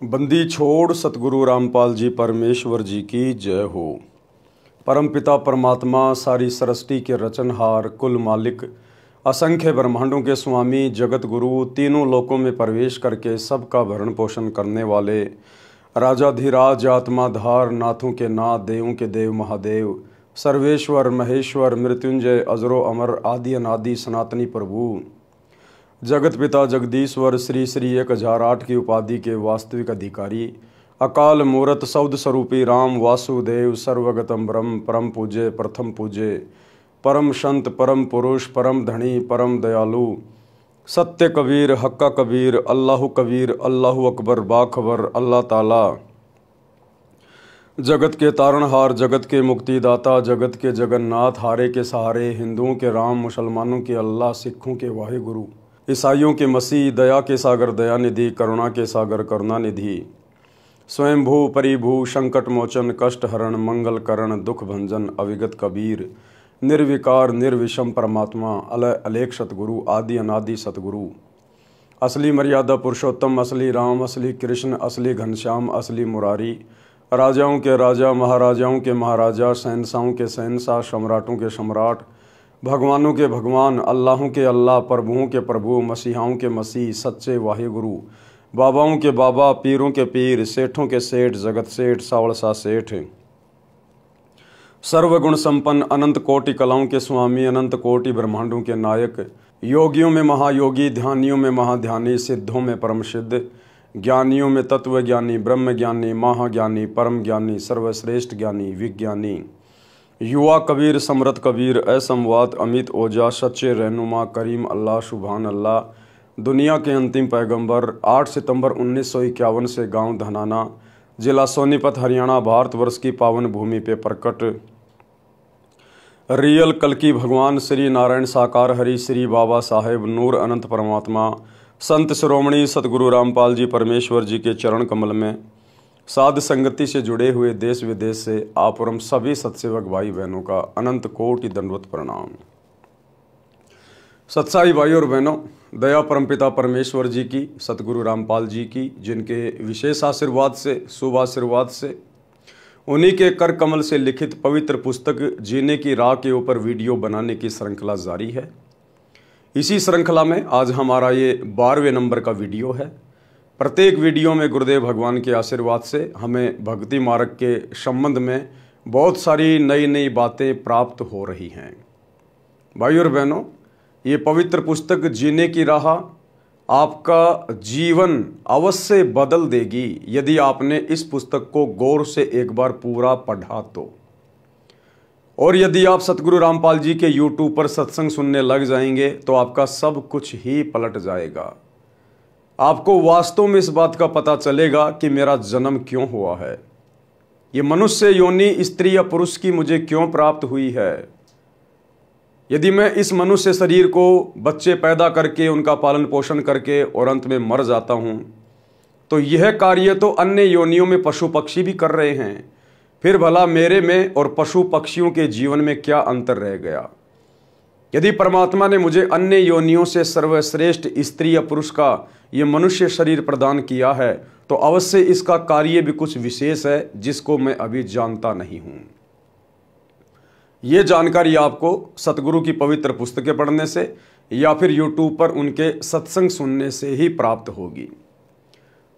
बंदी छोड़ सतगुरु रामपाल जी परमेश्वर जी की जय हो। परमपिता परमात्मा सारी सृष्टि के रचनहार, कुल मालिक, असंख्य ब्रह्मांडों के स्वामी, जगत गुरु, तीनों लोकों में प्रवेश करके सबका भरण पोषण करने वाले राजाधिराज, आत्माधार, नाथों के नाथ, देवों के देव महादेव, सर्वेश्वर महेश्वर, मृत्युंजय, अजरो अमर, आदि अनादि सनातनी प्रभु, जगत पिता जगदीश्वर, श्री श्री 1008 की उपाधि के वास्तविक अधिकारी, अकाल मूरत सौद स्वरूपी राम वासुदेव, सर्वगतम ब्रह्म, परम पूज्य, प्रथम पूज्य, परम संत, परम पुरुष, परम धनी, परम दयालु, सत्य कबीर, हक्का कबीर, अल्लाहु कबीर, अल्लाहु अकबर, बाखबर, अल्लाह ताला, जगत के तारणहार, जगत के मुक्तिदाता, जगत के जगन्नाथ, हारे के सहारे, हिंदुओं के राम, मुसलमानों के अल्लाह, सिखों के वाहिगुरु, ईसाइयों के मसीह, दया के सागर दयानिधि, करुणा के सागर करुणानिधि, स्वयंभू परिभू, संकट मोचन, कष्ट हरण, मंगल करण, दुख भंजन, अविगत कबीर, निर्विकार निर्विषम परमात्मा, अलय अलेख सतगुरु, आदि अनादि सतगुरु, असली मर्यादा पुरुषोत्तम, असली राम, असली कृष्ण, असली घनश्याम, असली मुरारी, राजाओं के राजा, महाराजाओं के महाराजा, शहंशाहों के शहंशाह, सम्राटों के सम्राट, भगवानों के भगवान, अल्लाहों के अल्लाह, प्रभुओं के प्रभु, मसीहाओं के मसीह, सच्चे वाहिगुरु, बाबाओं के बाबा, पीरों के पीर, सेठों के सेठ, जगत सेठ, सावड़सा सेठ, सर्वगुण संपन्न, अनंत कोटि कलाओं के स्वामी, अनंत कोटि ब्रह्मांडों के नायक, योगियों में महायोगी, ध्यानियों में महाध्यानी, सिद्धों में परम सिद्ध, ज्ञानियों में तत्व ज्ञानी, ब्रह्म ज्ञानी, महाज्ञानी, परम ज्ञानी, सर्वश्रेष्ठ ज्ञानी, विज्ञानी, युवा कबीर, समरथ कबीर, असंवाद, अमित ओजा, सच्चे रहनुमा, करीम अल्लाह, सुभान अल्लाह, दुनिया के अंतिम पैगंबर, 8 सितंबर 1951 से गांव धनाना, जिला सोनीपत, हरियाणा, भारतवर्ष की पावन भूमि पे प्रकट रियल कल्कि भगवान श्री नारायण साकार हरि, श्री बाबा साहेब नूर अनंत परमात्मा, संत शिरोमणि सतगुरु रामपाल जी परमेश्वर जी के चरण कमल में साध संगति से जुड़े हुए देश विदेश से आप और हम सभी सत्सेवक भाई बहनों का अनंत कोटि दंडवत प्रणाम। सत्साई भाई और बहनों, दया परमपिता परमेश्वर जी की, सतगुरु रामपाल जी की, जिनके विशेष आशीर्वाद से, शुभ आशीर्वाद से, उन्हीं के कर कमल से लिखित पवित्र पुस्तक जीने की राह के ऊपर वीडियो बनाने की श्रृंखला जारी है। इसी श्रृंखला में आज हमारा ये 12वें नंबर का वीडियो है। प्रत्येक वीडियो में गुरुदेव भगवान के आशीर्वाद से हमें भक्ति मार्ग के संबंध में बहुत सारी नई नई बातें प्राप्त हो रही हैं। भाई और बहनों, ये पवित्र पुस्तक जीने की राह आपका जीवन अवश्य बदल देगी यदि आपने इस पुस्तक को गौर से एक बार पूरा पढ़ा तो। और यदि आप सतगुरु रामपाल जी के YouTube पर सत्संग सुनने लग जाएंगे तो आपका सब कुछ ही पलट जाएगा। आपको वास्तव में इस बात का पता चलेगा कि मेरा जन्म क्यों हुआ है, ये मनुष्य योनि स्त्री या पुरुष की मुझे क्यों प्राप्त हुई है। यदि मैं इस मनुष्य शरीर को बच्चे पैदा करके उनका पालन पोषण करके और अंत में मर जाता हूं, तो यह कार्य तो अन्य योनियों में पशु पक्षी भी कर रहे हैं। फिर भला मेरे में और पशु पक्षियों के जीवन में क्या अंतर रह गया। यदि परमात्मा ने मुझे अन्य योनियों से सर्वश्रेष्ठ स्त्री या पुरुष का ये मनुष्य शरीर प्रदान किया है तो अवश्य इसका कार्य भी कुछ विशेष है जिसको मैं अभी जानता नहीं हूं। ये जानकारी आपको सतगुरु की पवित्र पुस्तकें पढ़ने से या फिर YouTube पर उनके सत्संग सुनने से ही प्राप्त होगी।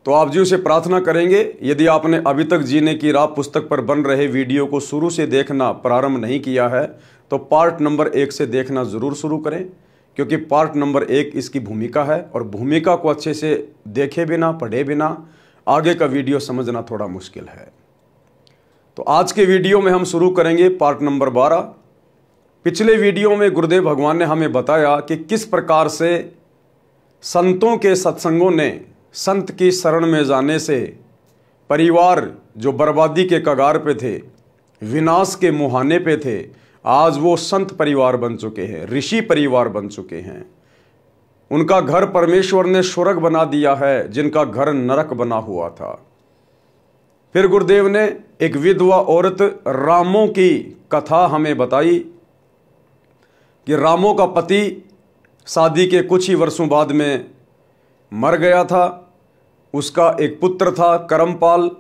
तो आप जी से प्रार्थना करेंगे, यदि आपने अभी तक जीने की राह पुस्तक पर बन रहे वीडियो को शुरू से देखना प्रारंभ नहीं किया है तो पार्ट नंबर 1 से देखना ज़रूर शुरू करें, क्योंकि पार्ट नंबर 1 इसकी भूमिका है और भूमिका को अच्छे से देखे बिना, पढ़े बिना आगे का वीडियो समझना थोड़ा मुश्किल है। तो आज के वीडियो में हम शुरू करेंगे पार्ट नंबर 12। पिछले वीडियो में गुरुदेव भगवान ने हमें बताया कि किस प्रकार से संतों के सत्संगों ने संत की शरण में जाने से परिवार जो बर्बादी के कगार पे थे, विनाश के मुहाने पे थे, आज वो संत परिवार बन चुके हैं, ऋषि परिवार बन चुके हैं। उनका घर परमेश्वर ने स्वर्ग बना दिया है, जिनका घर नरक बना हुआ था। फिर गुरुदेव ने एक विधवा औरत रामों की कथा हमें बताई कि रामों का पति शादी के कुछ ही वर्षों बाद में मर गया था उसका एक पुत्र था करमपाल,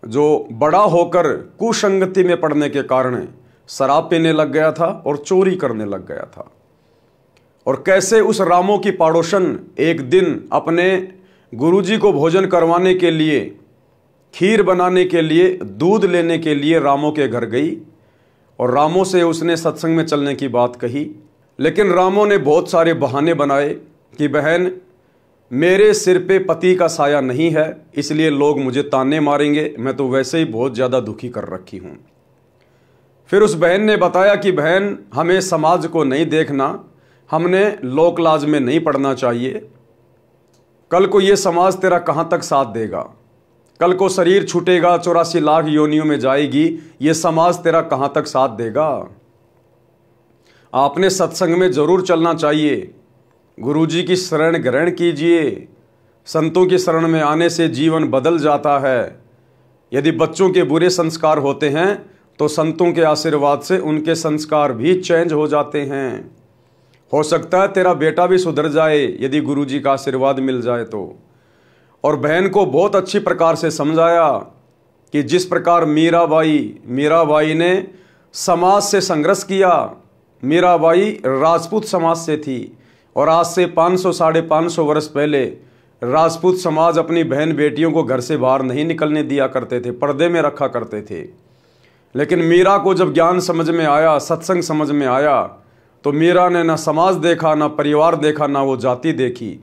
जो बड़ा होकर कुसंगति में पड़ने के कारण शराब पीने लग गया था और चोरी करने लग गया था। और कैसे उस रामों की पड़ोसन एक दिन अपने गुरुजी को भोजन करवाने के लिए, खीर बनाने के लिए, दूध लेने के लिए रामों के घर गई और रामों से उसने सत्संग में चलने की बात कही। लेकिन रामों ने बहुत सारे बहाने बनाए कि बहन, मेरे सिर पे पति का साया नहीं है, इसलिए लोग मुझे ताने मारेंगे, मैं तो वैसे ही बहुत ज़्यादा दुखी कर रखी हूँ। फिर उस बहन ने बताया कि बहन, हमें समाज को नहीं देखना, हमने लोक लाज में नहीं पड़ना चाहिए। कल को ये समाज तेरा कहाँ तक साथ देगा? कल को शरीर छूटेगा, 84 लाख योनियों में जाएगी, ये समाज तेरा कहाँ तक साथ देगा? आपने सत्संग में जरूर चलना चाहिए, गुरुजी की शरण ग्रहण कीजिए। संतों की शरण में आने से जीवन बदल जाता है। यदि बच्चों के बुरे संस्कार होते हैं तो संतों के आशीर्वाद से उनके संस्कार भी चेंज हो जाते हैं। हो सकता है तेरा बेटा भी सुधर जाए यदि गुरुजी का आशीर्वाद मिल जाए तो। और बहन को बहुत अच्छी प्रकार से समझाया कि जिस प्रकार मीराबाई ने समाज से संघर्ष किया। मीराबाई राजपूत समाज से थी और आज से 500 साढ़े 500 वर्ष पहले राजपूत समाज अपनी बहन बेटियों को घर से बाहर नहीं निकलने दिया करते थे, पर्दे में रखा करते थे। लेकिन मीरा को जब ज्ञान समझ में आया, सत्संग समझ में आया, तो मीरा ने ना समाज देखा, ना परिवार देखा, ना वो जाति देखी,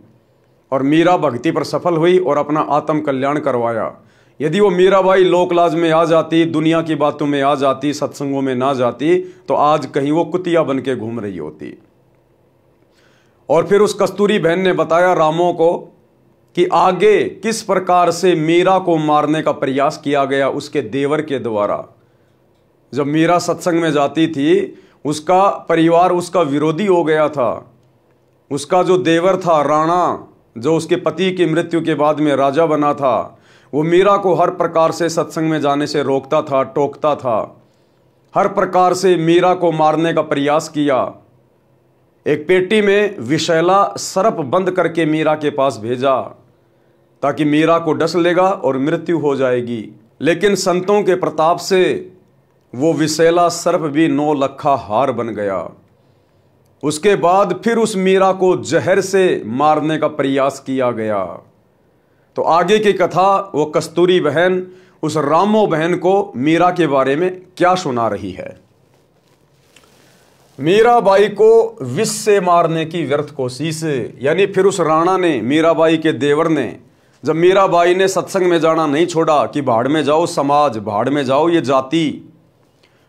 और मीरा भक्ति पर सफल हुई और अपना आत्म कल्याण करवाया। यदि वो मीराबाई लोकलाज में आ जाती, दुनिया की बातों में आ जाती, सत्संगों में ना जाती, तो आज कहीं वो कुतिया बन के घूम रही होती। और फिर उस कस्तूरी बहन ने बताया रामों को कि आगे किस प्रकार से मीरा को मारने का प्रयास किया गया उसके देवर के द्वारा। जब मीरा सत्संग में जाती थी, उसका परिवार उसका विरोधी हो गया था। उसका जो देवर था राणा, जो उसके पति की मृत्यु के बाद में राजा बना था, वो मीरा को हर प्रकार से सत्संग में जाने से रोकता था, टोकता था। हर प्रकार से मीरा को मारने का प्रयास किया। एक पेटी में विषैला सर्प बंद करके मीरा के पास भेजा ताकि मीरा को डस लेगा और मृत्यु हो जाएगी। लेकिन संतों के प्रताप से वो विषैला सर्प भी 9 लखा हार बन गया। उसके बाद फिर उस मीरा को जहर से मारने का प्रयास किया गया। तो आगे की कथा वो कस्तूरी बहन उस रामो बहन को मीरा के बारे में क्या सुना रही है। मीराबाई को विष से मारने की व्यर्थ कोशिश, यानी फिर उस राणा ने, मीराबाई के देवर ने, जब मीराबाई ने सत्संग में जाना नहीं छोड़ा कि भाड़ में जाओ समाज, भाड़ में जाओ ये जाति,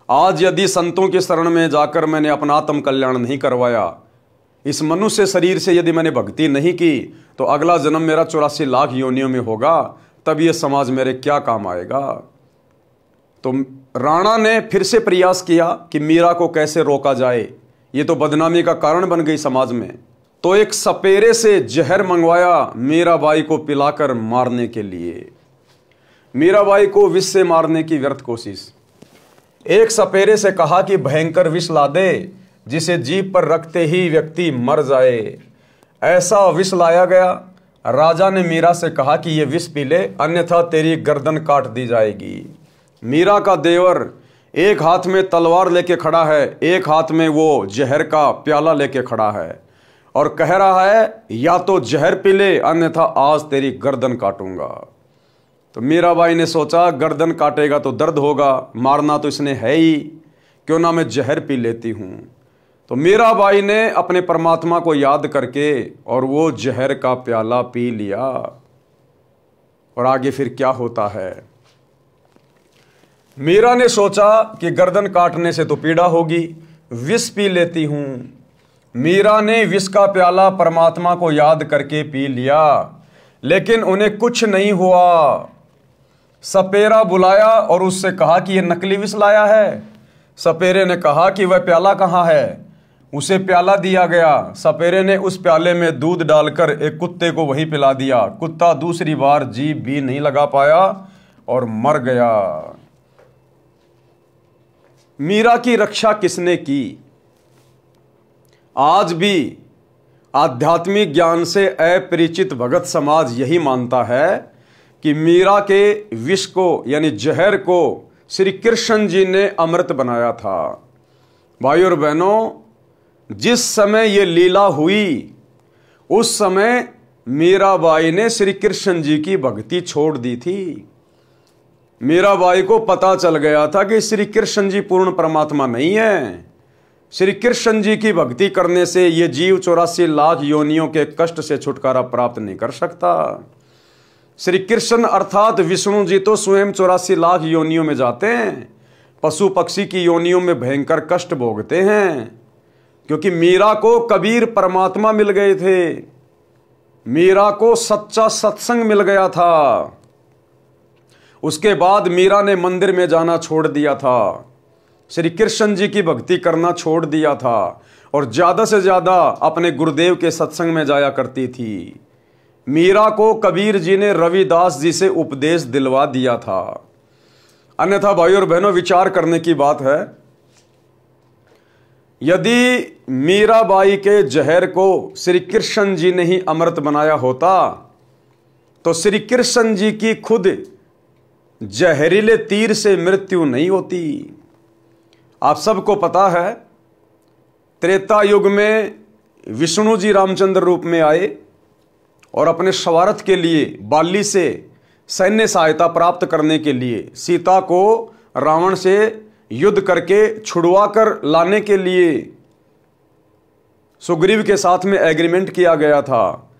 आज यदि संतों के शरण में जाकर मैंने अपना आत्म कल्याण नहीं करवाया, इस मनुष्य शरीर से यदि मैंने भक्ति नहीं की, तो अगला जन्म मेरा 84 लाख योनियों में होगा, तब ये समाज मेरे क्या काम आएगा। तो राणा ने फिर से प्रयास किया कि मीरा को कैसे रोका जाए, ये तो बदनामी का कारण बन गई समाज में। तो एक सपेरे से जहर मंगवाया मीराबाई को पिलाकर मारने के लिए। मीराबाई को विष से मारने की व्यर्थ कोशिश। एक सपेरे से कहा कि भयंकर विष ला दे जिसे जीभ पर रखते ही व्यक्ति मर जाए। ऐसा विष लाया गया। राजा ने मीरा से कहा कि यह विष पी ले, अन्यथा तेरी गर्दन काट दी जाएगी। मीरा का देवर एक हाथ में तलवार लेके खड़ा है, एक हाथ में वो जहर का प्याला लेके खड़ा है और कह रहा है या तो जहर पी ले, अन्यथा आज तेरी गर्दन काटूंगा। तो मीराबाई ने सोचा गर्दन काटेगा तो दर्द होगा, मारना तो इसने है ही, क्यों ना मैं जहर पी लेती हूँ। तो मीराबाई ने अपने परमात्मा को याद करके और वो जहर का प्याला पी लिया। और आगे फिर क्या होता है। मीरा ने सोचा कि गर्दन काटने से तो पीड़ा होगी, विष पी लेती हूँ। मीरा ने विष का प्याला परमात्मा को याद करके पी लिया, लेकिन उन्हें कुछ नहीं हुआ। सपेरा बुलाया और उससे कहा कि यह नकली विष लाया है। सपेरे ने कहा कि वह प्याला कहाँ है। उसे प्याला दिया गया। सपेरे ने उस प्याले में दूध डालकर एक कुत्ते को वही पिला दिया। कुत्ता दूसरी बार जीभ भी नहीं लगा पाया और मर गया। मीरा की रक्षा किसने की? आज भी आध्यात्मिक ज्ञान से अपरिचित भगत समाज यही मानता है कि मीरा के विष को यानी जहर को श्री कृष्ण जी ने अमृत बनाया था। भाइयों और बहनों, जिस समय ये लीला हुई उस समय मीराबाई ने श्री कृष्ण जी की भक्ति छोड़ दी थी। मीराबाई को पता चल गया था कि श्री कृष्ण जी पूर्ण परमात्मा नहीं है। श्री कृष्ण जी की भक्ति करने से ये जीव 84 लाख योनियों के कष्ट से छुटकारा प्राप्त नहीं कर सकता। श्री कृष्ण अर्थात विष्णु जी तो स्वयं 84 लाख योनियों में जाते हैं, पशु पक्षी की योनियों में भयंकर कष्ट भोगते हैं, क्योंकि मीरा को कबीर परमात्मा मिल गए थे, मीरा को सच्चा सत्संग मिल गया था। उसके बाद मीरा ने मंदिर में जाना छोड़ दिया था, श्री कृष्ण जी की भक्ति करना छोड़ दिया था और ज्यादा से ज्यादा अपने गुरुदेव के सत्संग में जाया करती थी। मीरा को कबीर जी ने रविदास जी से उपदेश दिलवा दिया था। अन्यथा भाइयों और बहनों, विचार करने की बात है, यदि मीराबाई के जहर को श्री कृष्ण जी ने ही अमृत बनाया होता तो श्री कृष्ण जी की खुद जहरीले तीर से मृत्यु नहीं होती। आप सबको पता है, त्रेता युग में विष्णु जी रामचंद्र रूप में आए और अपने स्वार्थ के लिए बाली से सैन्य सहायता प्राप्त करने के लिए सीता को रावण से युद्ध करके छुड़वा कर लाने के लिए सुग्रीव के साथ में एग्रीमेंट किया गया था।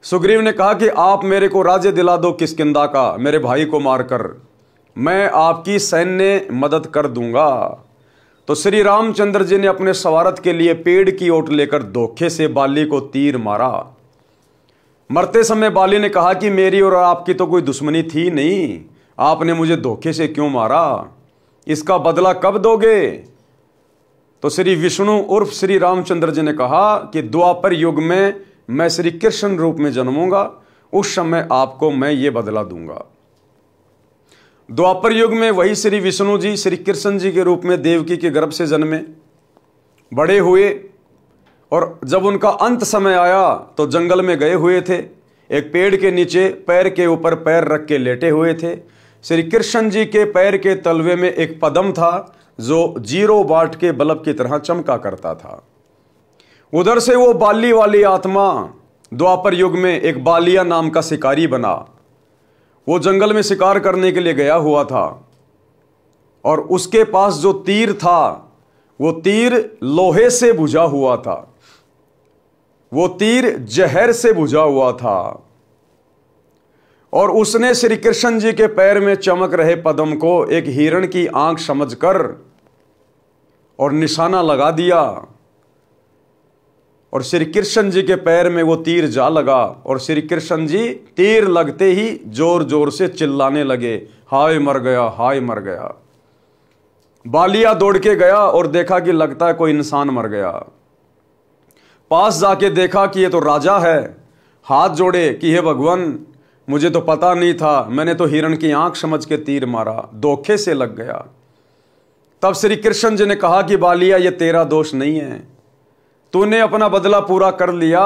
सुग्रीव ने कहा कि आप मेरे को राज्य दिला दो किष्किंधा का, मेरे भाई को मारकर, मैं आपकी सैन्य मदद कर दूंगा। तो श्री रामचंद्र जी ने अपने स्वार्थ के लिए पेड़ की ओट लेकर धोखे से बाली को तीर मारा। मरते समय बाली ने कहा कि मेरी और आपकी तो कोई दुश्मनी थी नहीं, आपने मुझे धोखे से क्यों मारा, इसका बदला कब दोगे? तो श्री विष्णु उर्फ श्री रामचंद्र जी ने कहा कि द्वापर युग में मैं श्री कृष्ण रूप में जन्मूंगा, उस समय आपको मैं ये बदला दूंगा। द्वापर युग में वही श्री विष्णु जी श्री कृष्ण जी के रूप में देवकी के गर्भ से जन्मे, बड़े हुए, और जब उनका अंत समय आया तो जंगल में गए हुए थे, एक पेड़ के नीचे पैर के ऊपर पैर रख के लेटे हुए थे। श्री कृष्ण जी के पैर के तलवे में एक पद्म था जो 0 वाट के बल्ब की तरह चमका करता था। उधर से वो बाली वाली आत्मा द्वापर युग में एक बालिया नाम का शिकारी बना। वो जंगल में शिकार करने के लिए गया हुआ था और उसके पास जो तीर था वो तीर लोहे से बुझा हुआ था, वो तीर जहर से बुझा हुआ था, और उसने श्री कृष्ण जी के पैर में चमक रहे पद्म को एक हिरण की आंख समझकर और निशाना लगा दिया, और श्री कृष्ण जी के पैर में वो तीर जा लगा और श्री कृष्ण जी तीर लगते ही जोर जोर से चिल्लाने लगे, हाय मर गया, हाय मर गया। बालिया दौड़ के गया और देखा कि लगता है कोई इंसान मर गया। पास जाके देखा कि ये तो राजा है, हाथ जोड़े कि हे भगवान, मुझे तो पता नहीं था, मैंने तो हिरण की आंख समझ के तीर मारा, धोखे से लग गया। तब श्री कृष्ण जी ने कहा कि बालिया, ये तेरा दोष नहीं है, तूने अपना बदला पूरा कर लिया।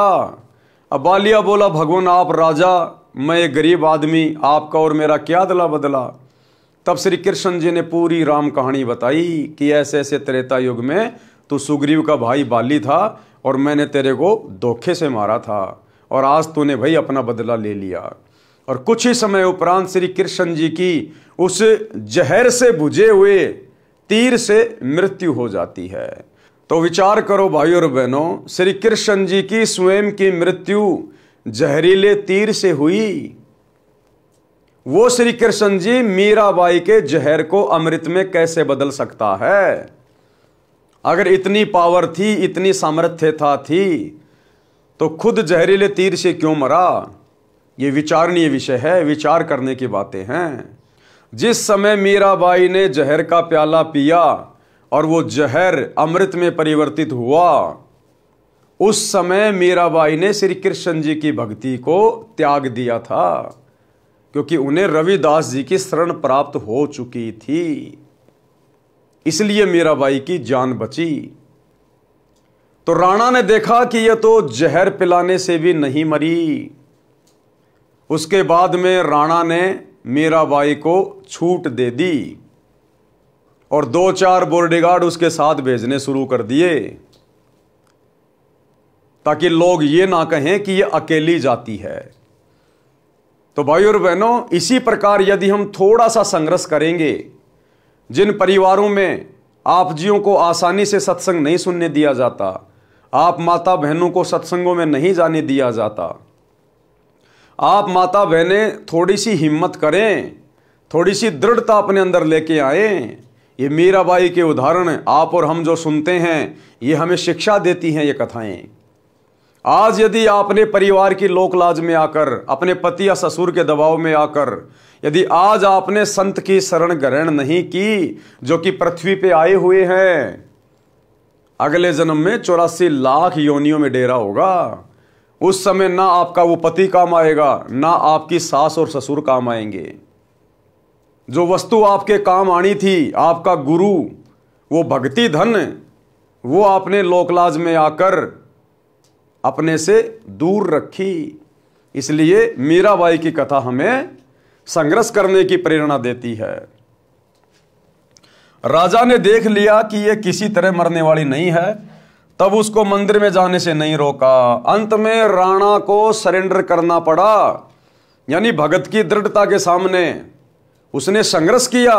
अब बालिया बोला, भगवान आप राजा, मैं एक गरीब आदमी, आपका और मेरा क्या अदला बदला। तब श्री कृष्ण जी ने पूरी राम कहानी बताई कि ऐसे ऐसे त्रेता युग में तू सुग्रीव का भाई बाली था और मैंने तेरे को धोखे से मारा था, और आज तूने भाई अपना बदला ले लिया। और कुछ ही समय उपरांत श्री कृष्ण जी की उस जहर से बुझे हुए तीर से मृत्यु हो जाती है। तो विचार करो भाइयों और बहनों, श्री कृष्ण जी की स्वयं की मृत्यु जहरीले तीर से हुई। वो श्री कृष्ण जी मीराबाई के जहर को अमृत में कैसे बदल सकता है? अगर इतनी पावर थी, इतनी सामर्थ्यता थी, तो खुद जहरीले तीर से क्यों मरा? ये विचारणीय विषय है, विचार करने की बातें हैं। जिस समय मीराबाई ने जहर का प्याला पिया और वो जहर अमृत में परिवर्तित हुआ, उस समय मीराबाई ने श्री कृष्ण जी की भक्ति को त्याग दिया था, क्योंकि उन्हें रविदास जी की शरण प्राप्त हो चुकी थी। इसलिए मीराबाई की जान बची। तो राणा ने देखा कि यह तो जहर पिलाने से भी नहीं मरी। उसके बाद में राणा ने मीराबाई को छूट दे दी और 2-4 बॉडीगार्ड उसके साथ भेजने शुरू कर दिए, ताकि लोग ये ना कहें कि यह अकेली जाती है। तो भाई और बहनों, इसी प्रकार यदि हम थोड़ा सा संघर्ष करेंगे, जिन परिवारों में आप जियों को आसानी से सत्संग नहीं सुनने दिया जाता, आप माता बहनों को सत्संगों में नहीं जाने दिया जाता, आप माता बहनें थोड़ी सी हिम्मत करें, थोड़ी सी दृढ़ता अपने अंदर लेके आए। ये मीराबाई के उदाहरण आप और हम जो सुनते हैं, ये हमें शिक्षा देती हैं ये कथाएं। आज यदि आपने परिवार की लोकलाज में आकर, अपने पति या ससुर के दबाव में आकर, यदि आज आपने संत की शरण ग्रहण नहीं की, जो कि पृथ्वी पे आए हुए हैं, अगले जन्म में 84 लाख योनियों में डेरा होगा। उस समय ना आपका वो पति काम आएगा, ना आपकी सास और ससुर काम आएंगे। जो वस्तु आपके काम आनी थी, आपका गुरु, वो भक्ति धन, वो आपने लोकलाज में आकर अपने से दूर रखी। इसलिए मीराबाई की कथा हमें संघर्ष करने की प्रेरणा देती है। राजा ने देख लिया कि यह किसी तरह मरने वाली नहीं है, तब उसको मंदिर में जाने से नहीं रोका। अंत में राणा को सरेंडर करना पड़ा, यानी भगत की दृढ़ता के सामने उसने संघर्ष किया।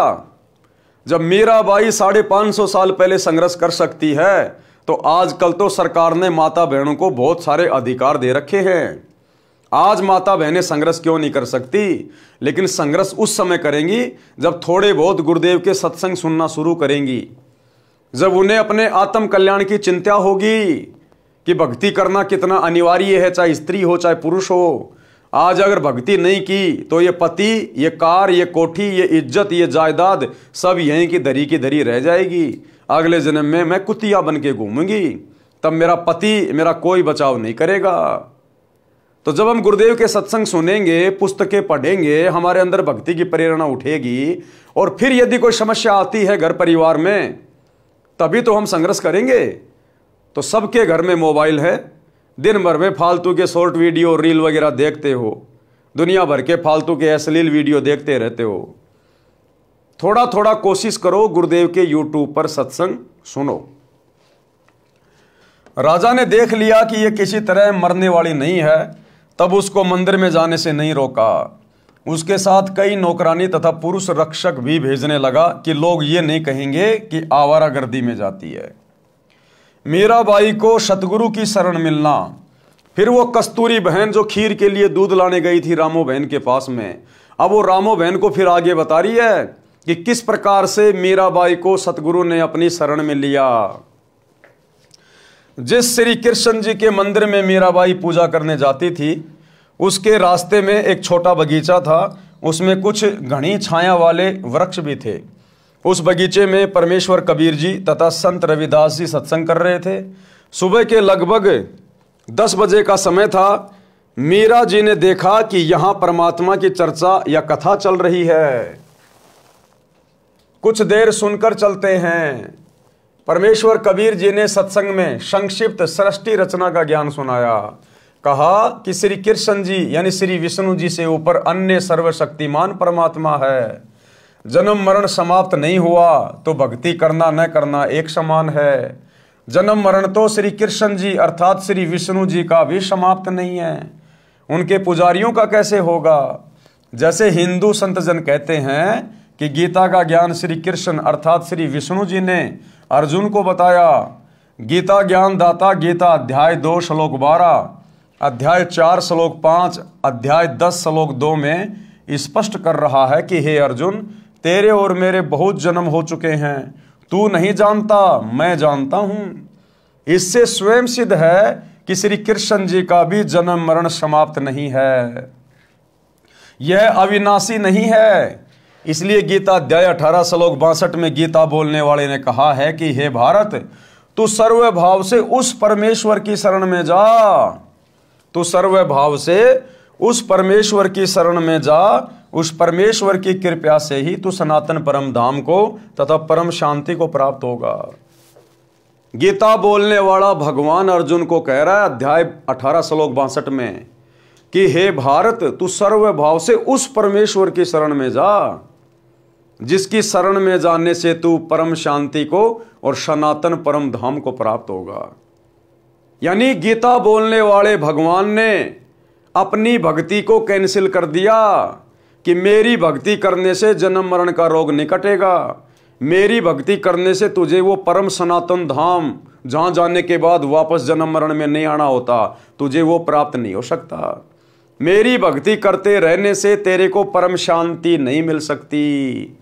जब मीराबाई 550 साल पहले संघर्ष कर सकती है, तो आजकल तो सरकार ने माता बहनों को बहुत सारे अधिकार दे रखे हैं। आज माता बहनें संघर्ष क्यों नहीं कर सकती? लेकिन संघर्ष उस समय करेंगी जब थोड़े बहुत गुरुदेव के सत्संग सुनना शुरू करेंगी, जब उन्हें अपने आत्म कल्याण की चिंता होगी कि भक्ति करना कितना अनिवार्य है, चाहे स्त्री हो चाहे पुरुष हो। आज अगर भक्ति नहीं की तो ये पति, ये कार, ये कोठी, ये इज्जत, ये जायदाद सब यहीं की धरी रह जाएगी। अगले जन्म में मैं कुतिया बन के घूमूंगी, तब मेरा पति मेरा कोई बचाव नहीं करेगा। तो जब हम गुरुदेव के सत्संग सुनेंगे, पुस्तकें पढ़ेंगे, हमारे अंदर भक्ति की प्रेरणा उठेगी, और फिर यदि कोई समस्या आती है घर परिवार में, तभी तो हम संघर्ष करेंगे। तो सबके घर में मोबाइल है, दिन भर में फालतू के शॉर्ट वीडियो, रील वगैरह देखते हो, दुनिया भर के फालतू के अश्लील वीडियो देखते रहते हो। थोड़ा थोड़ा कोशिश करो, गुरुदेव के यूट्यूब पर सत्संग सुनो। राजा ने देख लिया कि यह किसी तरह मरने वाली नहीं है, तब उसको मंदिर में जाने से नहीं रोका। उसके साथ कई नौकरानी तथा पुरुष रक्षक भी भेजने लगा कि लोग ये नहीं कहेंगे कि आवारागर्दी में जाती है। मीराबाई को सतगुरु की शरण मिलना, फिर वो कस्तूरी बहन जो खीर के लिए दूध लाने गई थी रामो बहन के पास में, अब वो रामो बहन को फिर आगे बता रही है कि किस प्रकार से मीराबाई को सतगुरु ने अपनी शरण में लिया। जिस श्री कृष्ण जी के मंदिर में मीराबाई पूजा करने जाती थी, उसके रास्ते में एक छोटा बगीचा था, उसमें कुछ घनी छाया वाले वृक्ष भी थे। उस बगीचे में परमेश्वर कबीर जी तथा संत रविदास जी सत्संग कर रहे थे। सुबह के लगभग 10 बजे का समय था। मीरा जी ने देखा कि यहाँ परमात्मा की चर्चा या कथा चल रही है। कुछ देर सुनकर चलते हैं। परमेश्वर कबीर जी ने सत्संग में संक्षिप्त सृष्टि रचना का ज्ञान सुनाया। कहा कि श्री कृष्ण जी यानी श्री विष्णु जी से ऊपर अन्य सर्वशक्तिमान परमात्मा है। जन्म मरण समाप्त नहीं हुआ तो भक्ति करना न करना एक समान है। जन्म मरण तो श्री कृष्ण जी अर्थात श्री विष्णु जी का भी समाप्त नहीं है, उनके पुजारियों का कैसे होगा। जैसे हिंदू संत जन कहते हैं कि गीता का ज्ञान श्री कृष्ण अर्थात श्री विष्णु जी ने अर्जुन को बताया। गीता ज्ञान दाता गीता अध्याय 2 श्लोक 12, अध्याय 4 श्लोक 5, अध्याय 10 श्लोक 2 में स्पष्ट कर रहा है कि हे अर्जुन, तेरे और मेरे बहुत जन्म हो चुके हैं, तू नहीं जानता, मैं जानता हूं। इससे स्वयं सिद्ध है कि श्री कृष्ण जी का भी जन्म मरण समाप्त नहीं है, यह अविनाशी नहीं है। इसलिए गीता अध्याय 18 श्लोक 62 में गीता बोलने वाले ने कहा है कि हे भारत, तू सर्वभाव से उस परमेश्वर की शरण में जा, तू सर्वभाव से उस परमेश्वर की शरण में जा। उस परमेश्वर की कृपा से ही तू सनातन परम धाम को तथा परम शांति को प्राप्त होगा। गीता बोलने वाला भगवान अर्जुन को कह रहा है अध्याय 18 श्लोक 62 में कि हे भारत, तू सर्वभाव से उस परमेश्वर की शरण में जा जिसकी शरण में जाने से तू परम शांति को और सनातन परम धाम को प्राप्त होगा। यानी गीता बोलने वाले भगवान ने अपनी भक्ति को कैंसिल कर दिया कि मेरी भक्ति करने से जन्म मरण का रोग नहीं कटेगा, मेरी भक्ति करने से तुझे वो परम सनातन धाम जहां जाने के बाद वापस जन्म मरण में नहीं आना होता, तुझे वो प्राप्त नहीं हो सकता। मेरी भक्ति करते रहने से तेरे को परम शांति नहीं मिल सकती।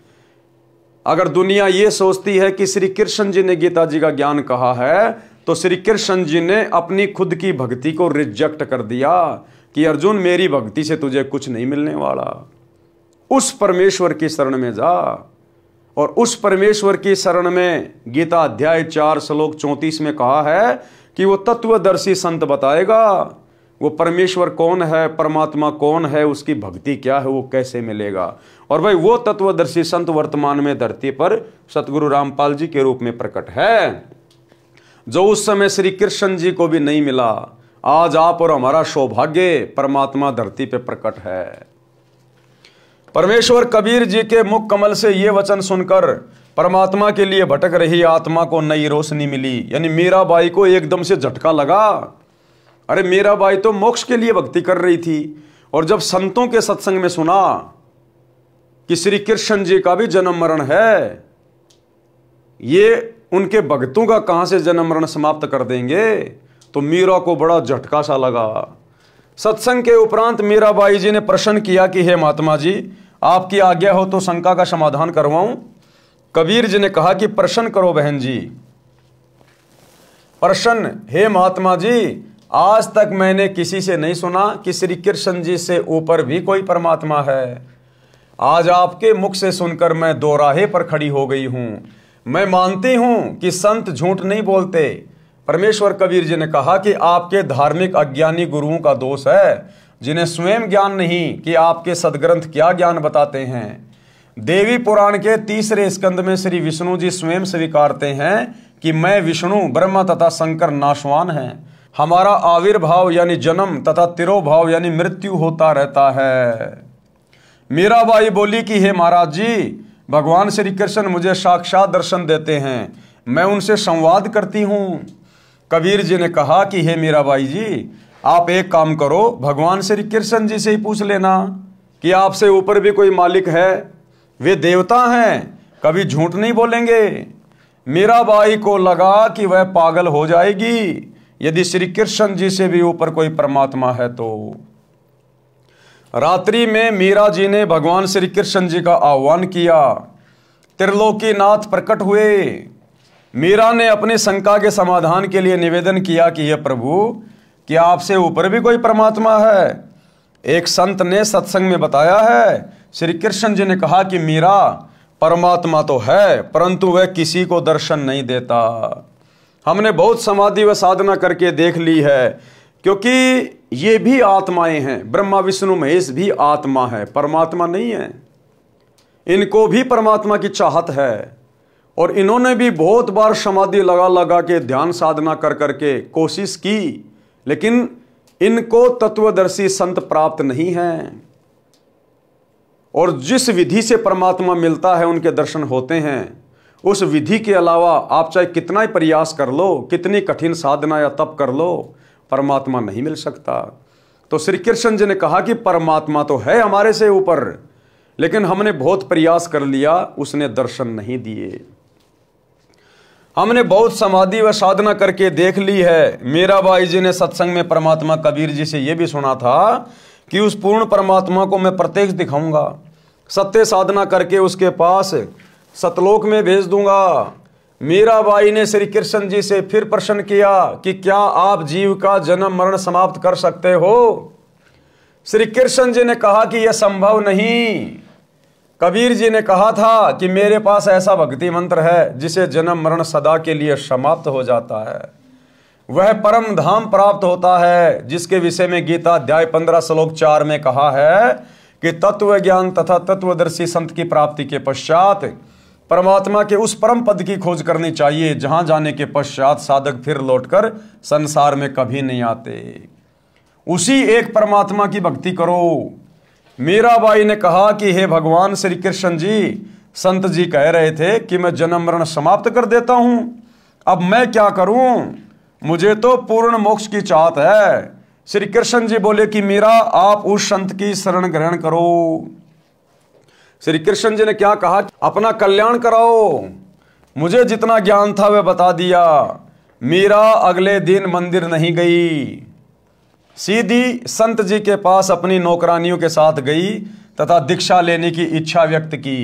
अगर दुनिया ये सोचती है कि श्री कृष्ण जी ने गीता जी का ज्ञान कहा है, तो श्री कृष्ण जी ने अपनी खुद की भक्ति को रिजेक्ट कर दिया कि अर्जुन, मेरी भक्ति से तुझे कुछ नहीं मिलने वाला। उस परमेश्वर की शरण में जा। और उस परमेश्वर की शरण में गीता अध्याय 4 श्लोक 34 में कहा है कि वो तत्वदर्शी संत बताएगा वो परमेश्वर कौन है, परमात्मा कौन है, उसकी भक्ति क्या है, वो कैसे मिलेगा। और भाई वो तत्वदर्शी संत वर्तमान में धरती पर सतगुरु रामपाल जी के रूप में प्रकट है, जो उस समय श्री कृष्ण जी को भी नहीं मिला। आज आप और हमारा सौभाग्य परमात्मा धरती पे प्रकट है। परमेश्वर कबीर जी के मुख कमल से ये वचन सुनकर परमात्मा के लिए भटक रही आत्मा को नई रोशनी मिली। यानी मीराबाई को एकदम से झटका लगा, अरे मीराबाई तो मोक्ष के लिए भक्ति कर रही थी, और जब संतों के सत्संग में सुना कि श्री कृष्ण जी का भी जन्म मरण है, ये उनके भक्तों का कहां से जन्म मरण समाप्त कर देंगे, तो मीरा को बड़ा झटका सा लगा। सत्संग के उपरांत मीराबाई जी ने प्रश्न किया कि हे महात्मा जी, आपकी आज्ञा हो तो शंका का समाधान करवाऊं। कबीर जी ने कहा कि प्रश्न करो बहन जी। प्रश्न, हे महात्मा जी, आज तक मैंने किसी से नहीं सुना कि श्री कृष्ण जी से ऊपर भी कोई परमात्मा है। आज आपके मुख से सुनकर मैं दोराहे पर खड़ी हो गई हूं। मैं मानती हूं कि संत झूठ नहीं बोलते। परमेश्वर कबीर जी ने कहा कि आपके धार्मिक अज्ञानी गुरुओं का दोष है, जिन्हें स्वयं ज्ञान नहीं कि आपके सदग्रंथ क्या ज्ञान बताते हैं। देवी पुराण के 3 स्कंद में श्री विष्णु जी स्वयं स्वीकारते हैं कि मैं विष्णु ब्रह्मा तथा शंकर नाशवान हैं। हमारा आविर्भाव यानी जन्म तथा तिरोभाव यानी मृत्यु होता रहता है। मीराबाई बोली कि हे महाराज जी, भगवान श्री कृष्ण मुझे साक्षात दर्शन देते हैं, मैं उनसे संवाद करती हूँ। कबीर जी ने कहा कि हे मीराबाई जी, आप एक काम करो, भगवान श्री कृष्ण जी से ही पूछ लेना कि आपसे ऊपर भी कोई मालिक है। वे देवता हैं, कभी झूठ नहीं बोलेंगे। मीराबाई को लगा कि वह पागल हो जाएगी यदि श्री कृष्ण जी से भी ऊपर कोई परमात्मा है तो। रात्रि में मीरा जी ने भगवान श्री कृष्ण जी का आह्वान किया। त्रिलोकीनाथ प्रकट हुए। मीरा ने अपनी शंका के समाधान के लिए निवेदन किया कि हे प्रभु, क्या आपसे ऊपर भी कोई परमात्मा है? एक संत ने सत्संग में बताया है, श्री कृष्ण जी ने कहा कि मीरा, परमात्मा तो है परंतु वह किसी को दर्शन नहीं देता। हमने बहुत समाधि व साधना करके देख ली है, क्योंकि ये भी आत्माएं हैं। ब्रह्मा विष्णु महेश भी आत्मा है, परमात्मा नहीं है। इनको भी परमात्मा की चाहत है, और इन्होंने भी बहुत बार समाधि लगा लगा के ध्यान साधना कर करके कोशिश की, लेकिन इनको तत्वदर्शी संत प्राप्त नहीं हैं। और जिस विधि से परमात्मा मिलता है, उनके दर्शन होते हैं, उस विधि के अलावा आप चाहे कितना ही प्रयास कर लो, कितनी कठिन साधना या तप कर लो, परमात्मा नहीं मिल सकता। तो श्री कृष्ण जी ने कहा कि परमात्मा तो है हमारे से ऊपर, लेकिन हमने बहुत प्रयास कर लिया, उसने दर्शन नहीं दिए। हमने बहुत समाधि व साधना करके देख ली है। मीराबाई जी ने सत्संग में परमात्मा कबीर जी से यह भी सुना था कि उस पूर्ण परमात्मा को मैं प्रत्यक्ष दिखाऊंगा, सत्य साधना करके उसके पास सतलोक में भेज दूंगा। मीराबाई ने श्री कृष्ण जी से फिर प्रश्न किया कि क्या आप जीव का जन्म मरण समाप्त कर सकते हो? श्री कृष्ण जी ने कहा कि यह संभव नहीं। कबीर जी ने कहा था कि मेरे पास ऐसा भक्ति मंत्र है जिसे जन्म मरण सदा के लिए समाप्त हो जाता है, वह परम धाम प्राप्त होता है, जिसके विषय में गीता अध्याय 15 श्लोक 4 में कहा है कि तत्व ज्ञान तथा तत्वदर्शी संत की प्राप्ति के पश्चात परमात्मा के उस परम पद की खोज करनी चाहिए जहां जाने के पश्चात साधक फिर लौटकर संसार में कभी नहीं आते। उसी एक परमात्मा की भक्ति करो। मीराबाई ने कहा कि हे भगवान श्री कृष्ण जी, संत जी कह रहे थे कि मैं जन्म मरण समाप्त कर देता हूं, अब मैं क्या करूं, मुझे तो पूर्ण मोक्ष की चाहत है। श्री कृष्ण जी बोले कि मीरा, आप उस संत की शरण ग्रहण करो। श्री कृष्ण जी ने क्या कहा, अपना कल्याण कराओ। मुझे जितना ज्ञान था वह बता दिया। मीरा अगले दिन मंदिर नहीं गई, सीधी संत जी के पास अपनी नौकरानियों के साथ गई तथा दीक्षा लेने की इच्छा व्यक्त की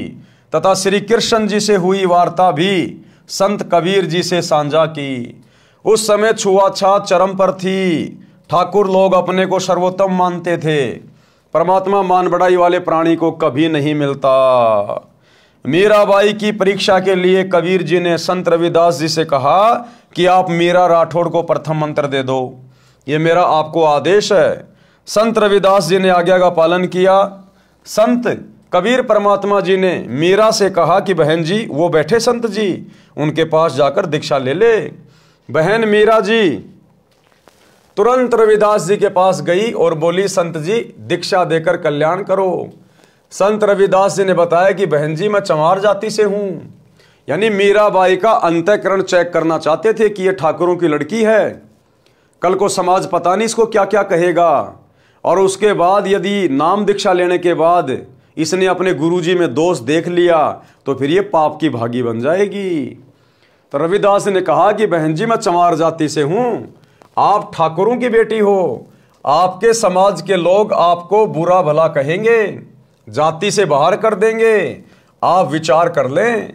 तथा श्री कृष्ण जी से हुई वार्ता भी संत कबीर जी से साझा की। उस समय छुआछूत चरम पर थी। ठाकुर लोग अपने को सर्वोत्तम मानते थे। परमात्मा मान बढ़ाई वाले प्राणी को कभी नहीं मिलता। मीराबाई की परीक्षा के लिए कबीर जी ने संत रविदास जी से कहा कि आप मीरा राठौड़ को प्रथम मंत्र दे दो, ये मेरा आपको आदेश है। संत रविदास जी ने आज्ञा का पालन किया। संत कबीर परमात्मा जी ने मीरा से कहा कि बहन जी, वो बैठे संत जी, उनके पास जाकर दीक्षा ले ले। बहन मीरा जी तुरंत रविदास जी के पास गई और बोली, संत जी दीक्षा देकर कल्याण करो। संत रविदास जी ने बताया कि बहन जी, मैं चमार जाति से हूं। यानी मीराबाई का अंतःकरण चेक करना चाहते थे कि ये ठाकुरों की लड़की है, कल को समाज पता नहीं इसको क्या क्या कहेगा। और उसके बाद यदि नाम दीक्षा लेने के बाद इसने अपने गुरुजी में दोष देख लिया तो फिर ये पाप की भागी बन जाएगी। तो रविदास ने कहा कि बहन जी, मैं चमार जाति से हूं, आप ठाकुरों की बेटी हो, आपके समाज के लोग आपको बुरा भला कहेंगे, जाति से बाहर कर देंगे, आप विचार कर लें।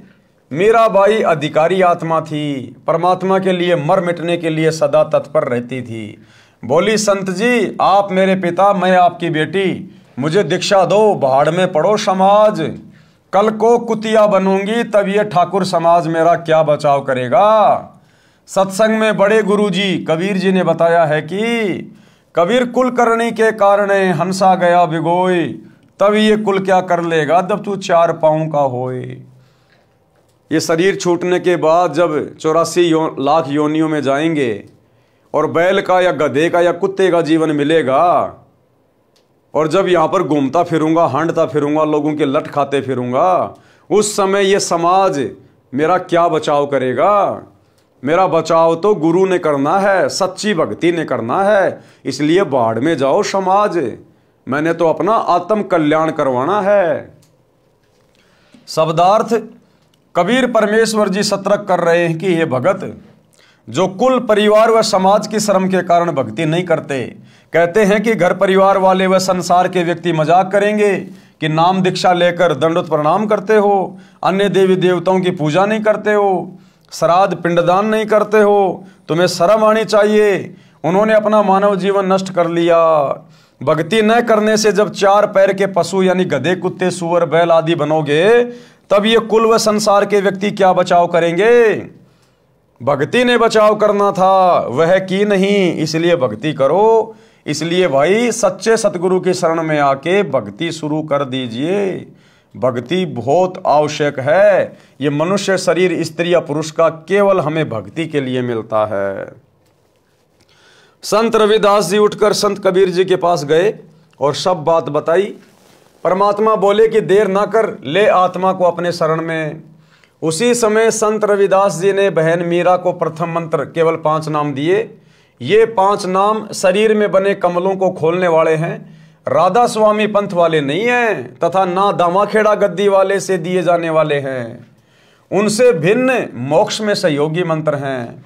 मीराबाई अधिकारी आत्मा थी, परमात्मा के लिए मर मिटने के लिए सदा तत्पर रहती थी। बोली, संत जी आप मेरे पिता, मैं आपकी बेटी, मुझे दीक्षा दो, भाड़ में पड़ो समाज, कल को कुतिया बनूंगी तब ये ठाकुर समाज मेरा क्या बचाव करेगा। सत्संग में बड़े गुरुजी कबीर जी ने बताया है कि कबीर कुल करने के कारण हंसा गया भिगोए, तब ये कुल क्या कर लेगा जब तू 4 पांव का होए। ये शरीर छूटने के बाद जब 84 लाख योनियों में जाएंगे और बैल का या गधे का या कुत्ते का जीवन मिलेगा, और जब यहाँ पर घूमता फिरूंगा, हांडता फिरूंगा, लोगों के लट खाते फिरूंगा, उस समय ये समाज मेरा क्या बचाव करेगा। मेरा बचाव तो गुरु ने करना है, सच्ची भक्ति ने करना है। इसलिए बाढ़ में जाओ समाज, मैंने तो अपना आत्म कल्याण करवाना है। शब्दार्थ, कबीर परमेश्वर जी सतर्क कर रहे हैं कि ये भगत जो कुल परिवार व समाज की शर्म के कारण भक्ति नहीं करते, कहते हैं कि घर परिवार वाले व संसार के व्यक्ति मजाक करेंगे कि नाम दीक्षा लेकर दंडवत प्रणाम करते हो, अन्य देवी देवताओं की पूजा नहीं करते हो, श्राद्ध पिंडदान नहीं करते हो, तुम्हें शर्म आनी चाहिए। उन्होंने अपना मानव जीवन नष्ट कर लिया। भक्ति न करने से जब 4 पैर के पशु यानी गधे, कुत्ते, सुअर, बैल आदि बनोगे, तब ये कुल व संसार के व्यक्ति क्या बचाव करेंगे। भक्ति ने बचाव करना था, वह की नहीं, इसलिए भक्ति करो। इसलिए भाई सच्चे सतगुरु की शरण में आके भक्ति शुरू कर दीजिए। भक्ति बहुत आवश्यक है। ये मनुष्य शरीर स्त्री या पुरुष का केवल हमें भक्ति के लिए मिलता है। संत रविदास जी उठकर संत कबीर जी के पास गए और सब बात बताई। परमात्मा बोले कि देर ना कर, ले आत्मा को अपने शरण में। उसी समय संत रविदास जी ने बहन मीरा को प्रथम मंत्र केवल 5 नाम दिए। ये 5 नाम शरीर में बने कमलों को खोलने वाले हैं, राधा स्वामी पंथ वाले नहीं हैं तथा ना दामाखेड़ा गद्दी वाले से दिए जाने वाले हैं। उनसे भिन्न मोक्ष में सहयोगी मंत्र हैं।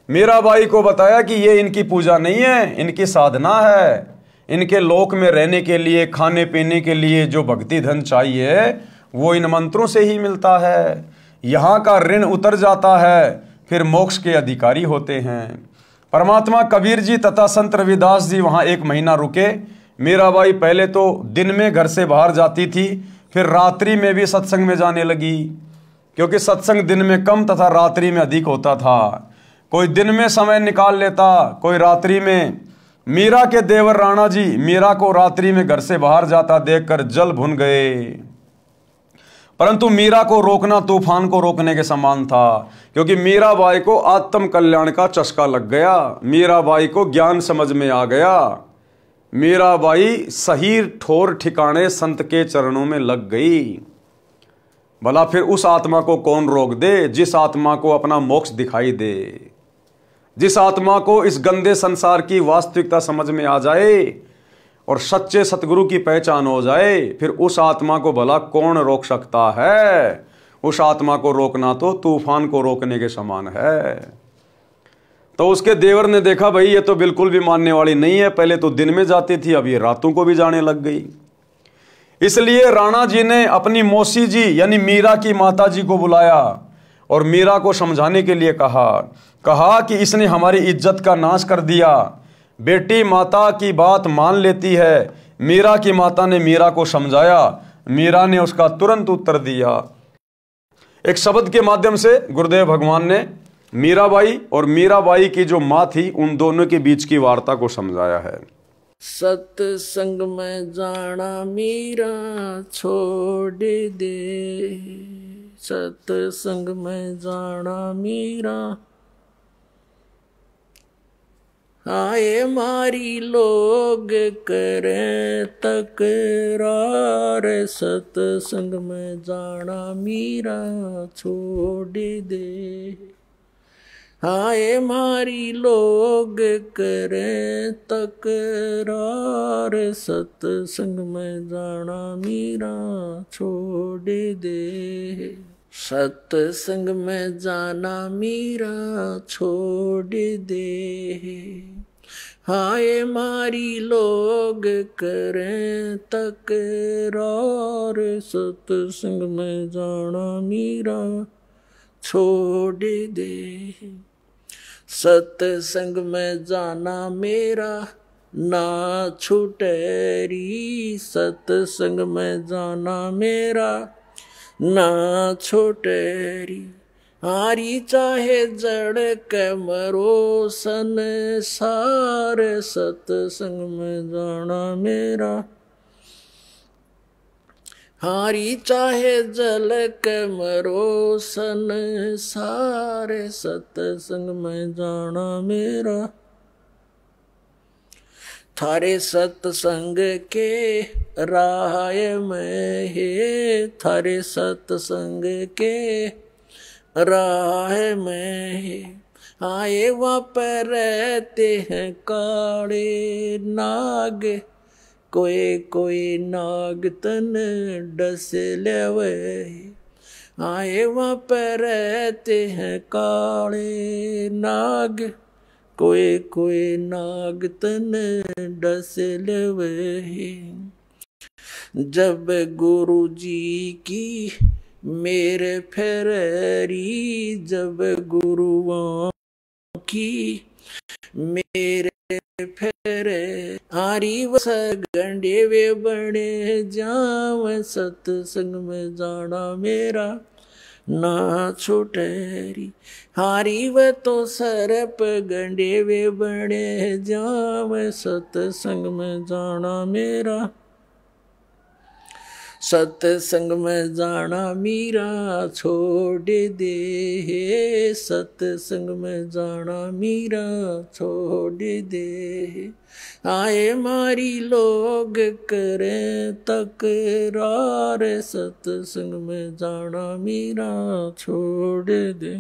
मीराबाई को बताया कि ये इनकी पूजा नहीं है, इनकी साधना है। इनके लोक में रहने के लिए, खाने पीने के लिए जो भक्ति धन चाहिए वो इन मंत्रों से ही मिलता है। यहाँ का ऋण उतर जाता है, फिर मोक्ष के अधिकारी होते हैं। परमात्मा कबीर जी तथा संत रविदास जी वहाँ 1 महीना रुके। मीराबाई पहले तो दिन में घर से बाहर जाती थी, फिर रात्रि में भी सत्संग में जाने लगी, क्योंकि सत्संग दिन में कम तथा रात्रि में अधिक होता था। कोई दिन में समय निकाल लेता, कोई रात्रि में। मीरा के देवर राणा जी मीरा को रात्रि में घर से बाहर जाता देखकर जल भुन गए। परंतु मीरा को रोकना तूफान को रोकने के समान था, क्योंकि मीराबाई को आत्म कल्याण का चस्का लग गया, मीराबाई को ज्ञान समझ में आ गया, मीराबाई सही ठोर ठिकाने संत के चरणों में लग गई। भला फिर उस आत्मा को कौन रोक दे, जिस आत्मा को अपना मोक्ष दिखाई दे, जिस आत्मा को इस गंदे संसार की वास्तविकता समझ में आ जाए और सच्चे सतगुरु की पहचान हो जाए, फिर उस आत्मा को भला कौन रोक सकता है। उस आत्मा को रोकना तो तूफान को रोकने के समान है। तो उसके देवर ने देखा भाई ये तो बिल्कुल भी मानने वाली नहीं है, पहले तो दिन में जाती थी, अब ये रातों को भी जाने लग गई। इसलिए राणा जी ने अपनी मौसी जी यानी मीरा की माता जी को बुलाया और मीरा को समझाने के लिए कहा कि इसने हमारी इज्जत का नाश कर दिया। बेटी माता की बात मान लेती है। मीरा की माता ने मीरा को समझाया, मीरा ने उसका तुरंत उत्तर दिया। एक शब्द के माध्यम से गुरुदेव भगवान ने मीराबाई और मीराबाई की जो माँ थी उन दोनों के बीच की वार्ता को समझाया है। सत्संग में जाना मीरा छोड़ दे, सत्संग में जाना मीरा, आए मारी लोग करें तकरार, सत्संग में जाना मीरा छोड़ दे, आए मारी लोग करें तकरार, सत्संग में जाना मीरा छोड़ दे, सत्संग में जाना मीरा छोड़ दे, हाय मारी लोग करें तकरार, सत्संग में जाना मीरा छोड़ दे, सत्संग में जाना मेरा ना छूटेरी, सत्संग में जाना मेरा ना छूटेरी, हारी चाहे जड़ के मरो संसार, सत्संग में जाना मेरा, हारी चाहे जल के मरो संसार, सत्संग में जाना मेरा, थारे सत्संग के राह में है, थारे सत्संग के राह में है, आए वहाँ पर रहते हैं काले नाग, कोई कोई नाग तन डस लेवे, आए वहाँ पर रहते हैं काले नाग, कोई कोई नाग तन डस लेवे, जब गुरु जी की मेरे फेरी, जब गुरुओं की मेरे फेरे, हारी वस गंडे वे बने जाव, सत्संग में जाना मेरा ना छूटेरी, हारी व तो सरप गंडे वे बने जाव, सत्संग में जाना मेरा, सत्संग में जाना मीरा छोड़ दे, सत्संग में जाना मीरा छोड़ दे, आए मारी लोग करें तकरार, सत्संग में जाना मीरा छोड़ दे,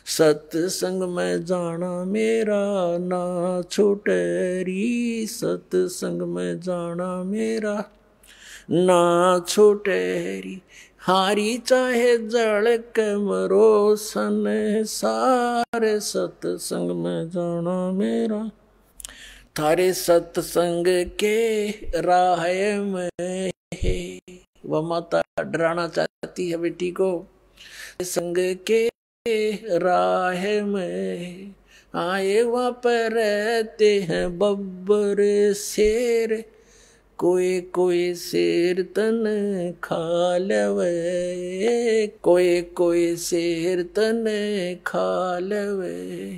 सत्संग में जाना मेरा ना छूटेरी, सत्संग में जाना मेरा ना छूटेरी, हारी चाहे जड़ के मरो संसार, सत्संग में जाना मेरा, थारे सत्संग के राह में है। वह माता डराना चाहती है बेटी को, संग के राह में आए वहाँ पर रहते हैं बब्बर शेर, कोई कोई शेर तन खा लेवे, कोई कोई शेर तन खा लेवे,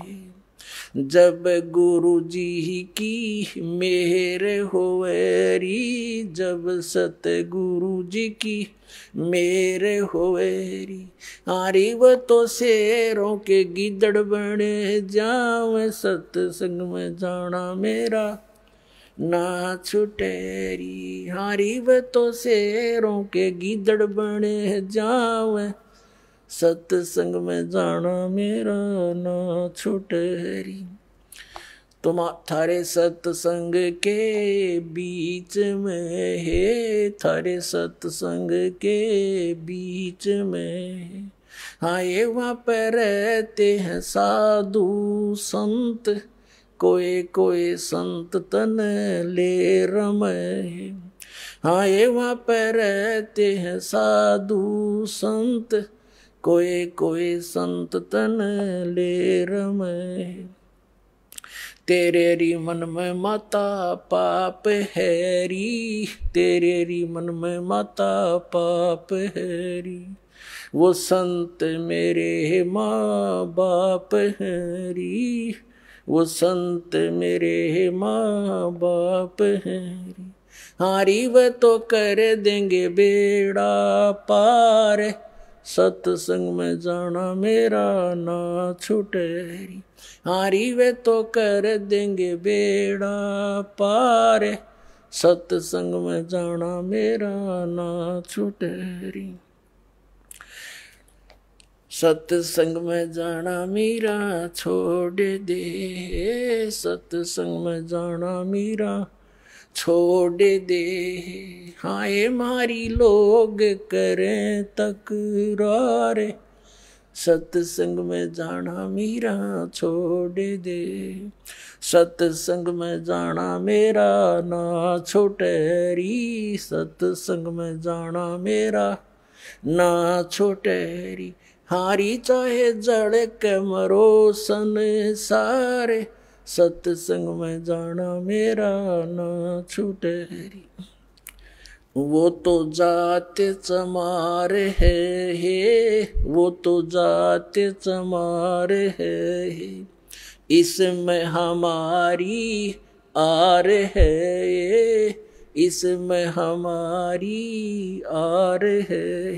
जब गुरु जी की मेहर होवेरी, जब सतगुरु जी की मेहर होवेरी। हारी वो तो शेरों के गिदड़ बने जावे, सत्संग में जाना मेरा ना छुटेरी। हारी वो तो शेरों के गिदड़ बने जावे, सत्संग में जाना मेरा ना छुटेरी। तुम थारे सत्संग के बीच में है, थारे सत्संग के बीच में। हाँ ये वहाँ पर रहते हैं साधु संत, कोई कोई संत तन ले रमे। हाँ ये वहाँ पर रहते हैं साधु संत, कोई कोई संत तन ले रमे। तेरे री मन में माता पाप है री, तेरे री मन में माता पाप है री। वो संत मेरे माँ बाप है री, वो संत मेरे माँ बाप है री। हारी वह तो कर देंगे बेड़ा पार, सत्संग में जाना मेरा ना छुटेरी। हारी वे तो कर देंगे बेड़ा पार, सत्संग में जाना मेरा ना छुटेरी। सत्संग में जाना मेरा छोड़ दे, सत्संग में जाना मेरा छोड़ दे। हाय मारी लोग करें तकरार, सत्संग में जाना मेरा छोड़ दे। सत्संग में जाना मेरा ना छुटेरी, सत्संग में जाना मेरा ना छुटेरी। हारी चाहे जड़ के मरो संसार, सत्संग में जाना मेरा ना छुटेरी। वो तो जात चमार है, वो तो जात चमार है, इसमें हमारी आर है, इसमें हमारी आर है।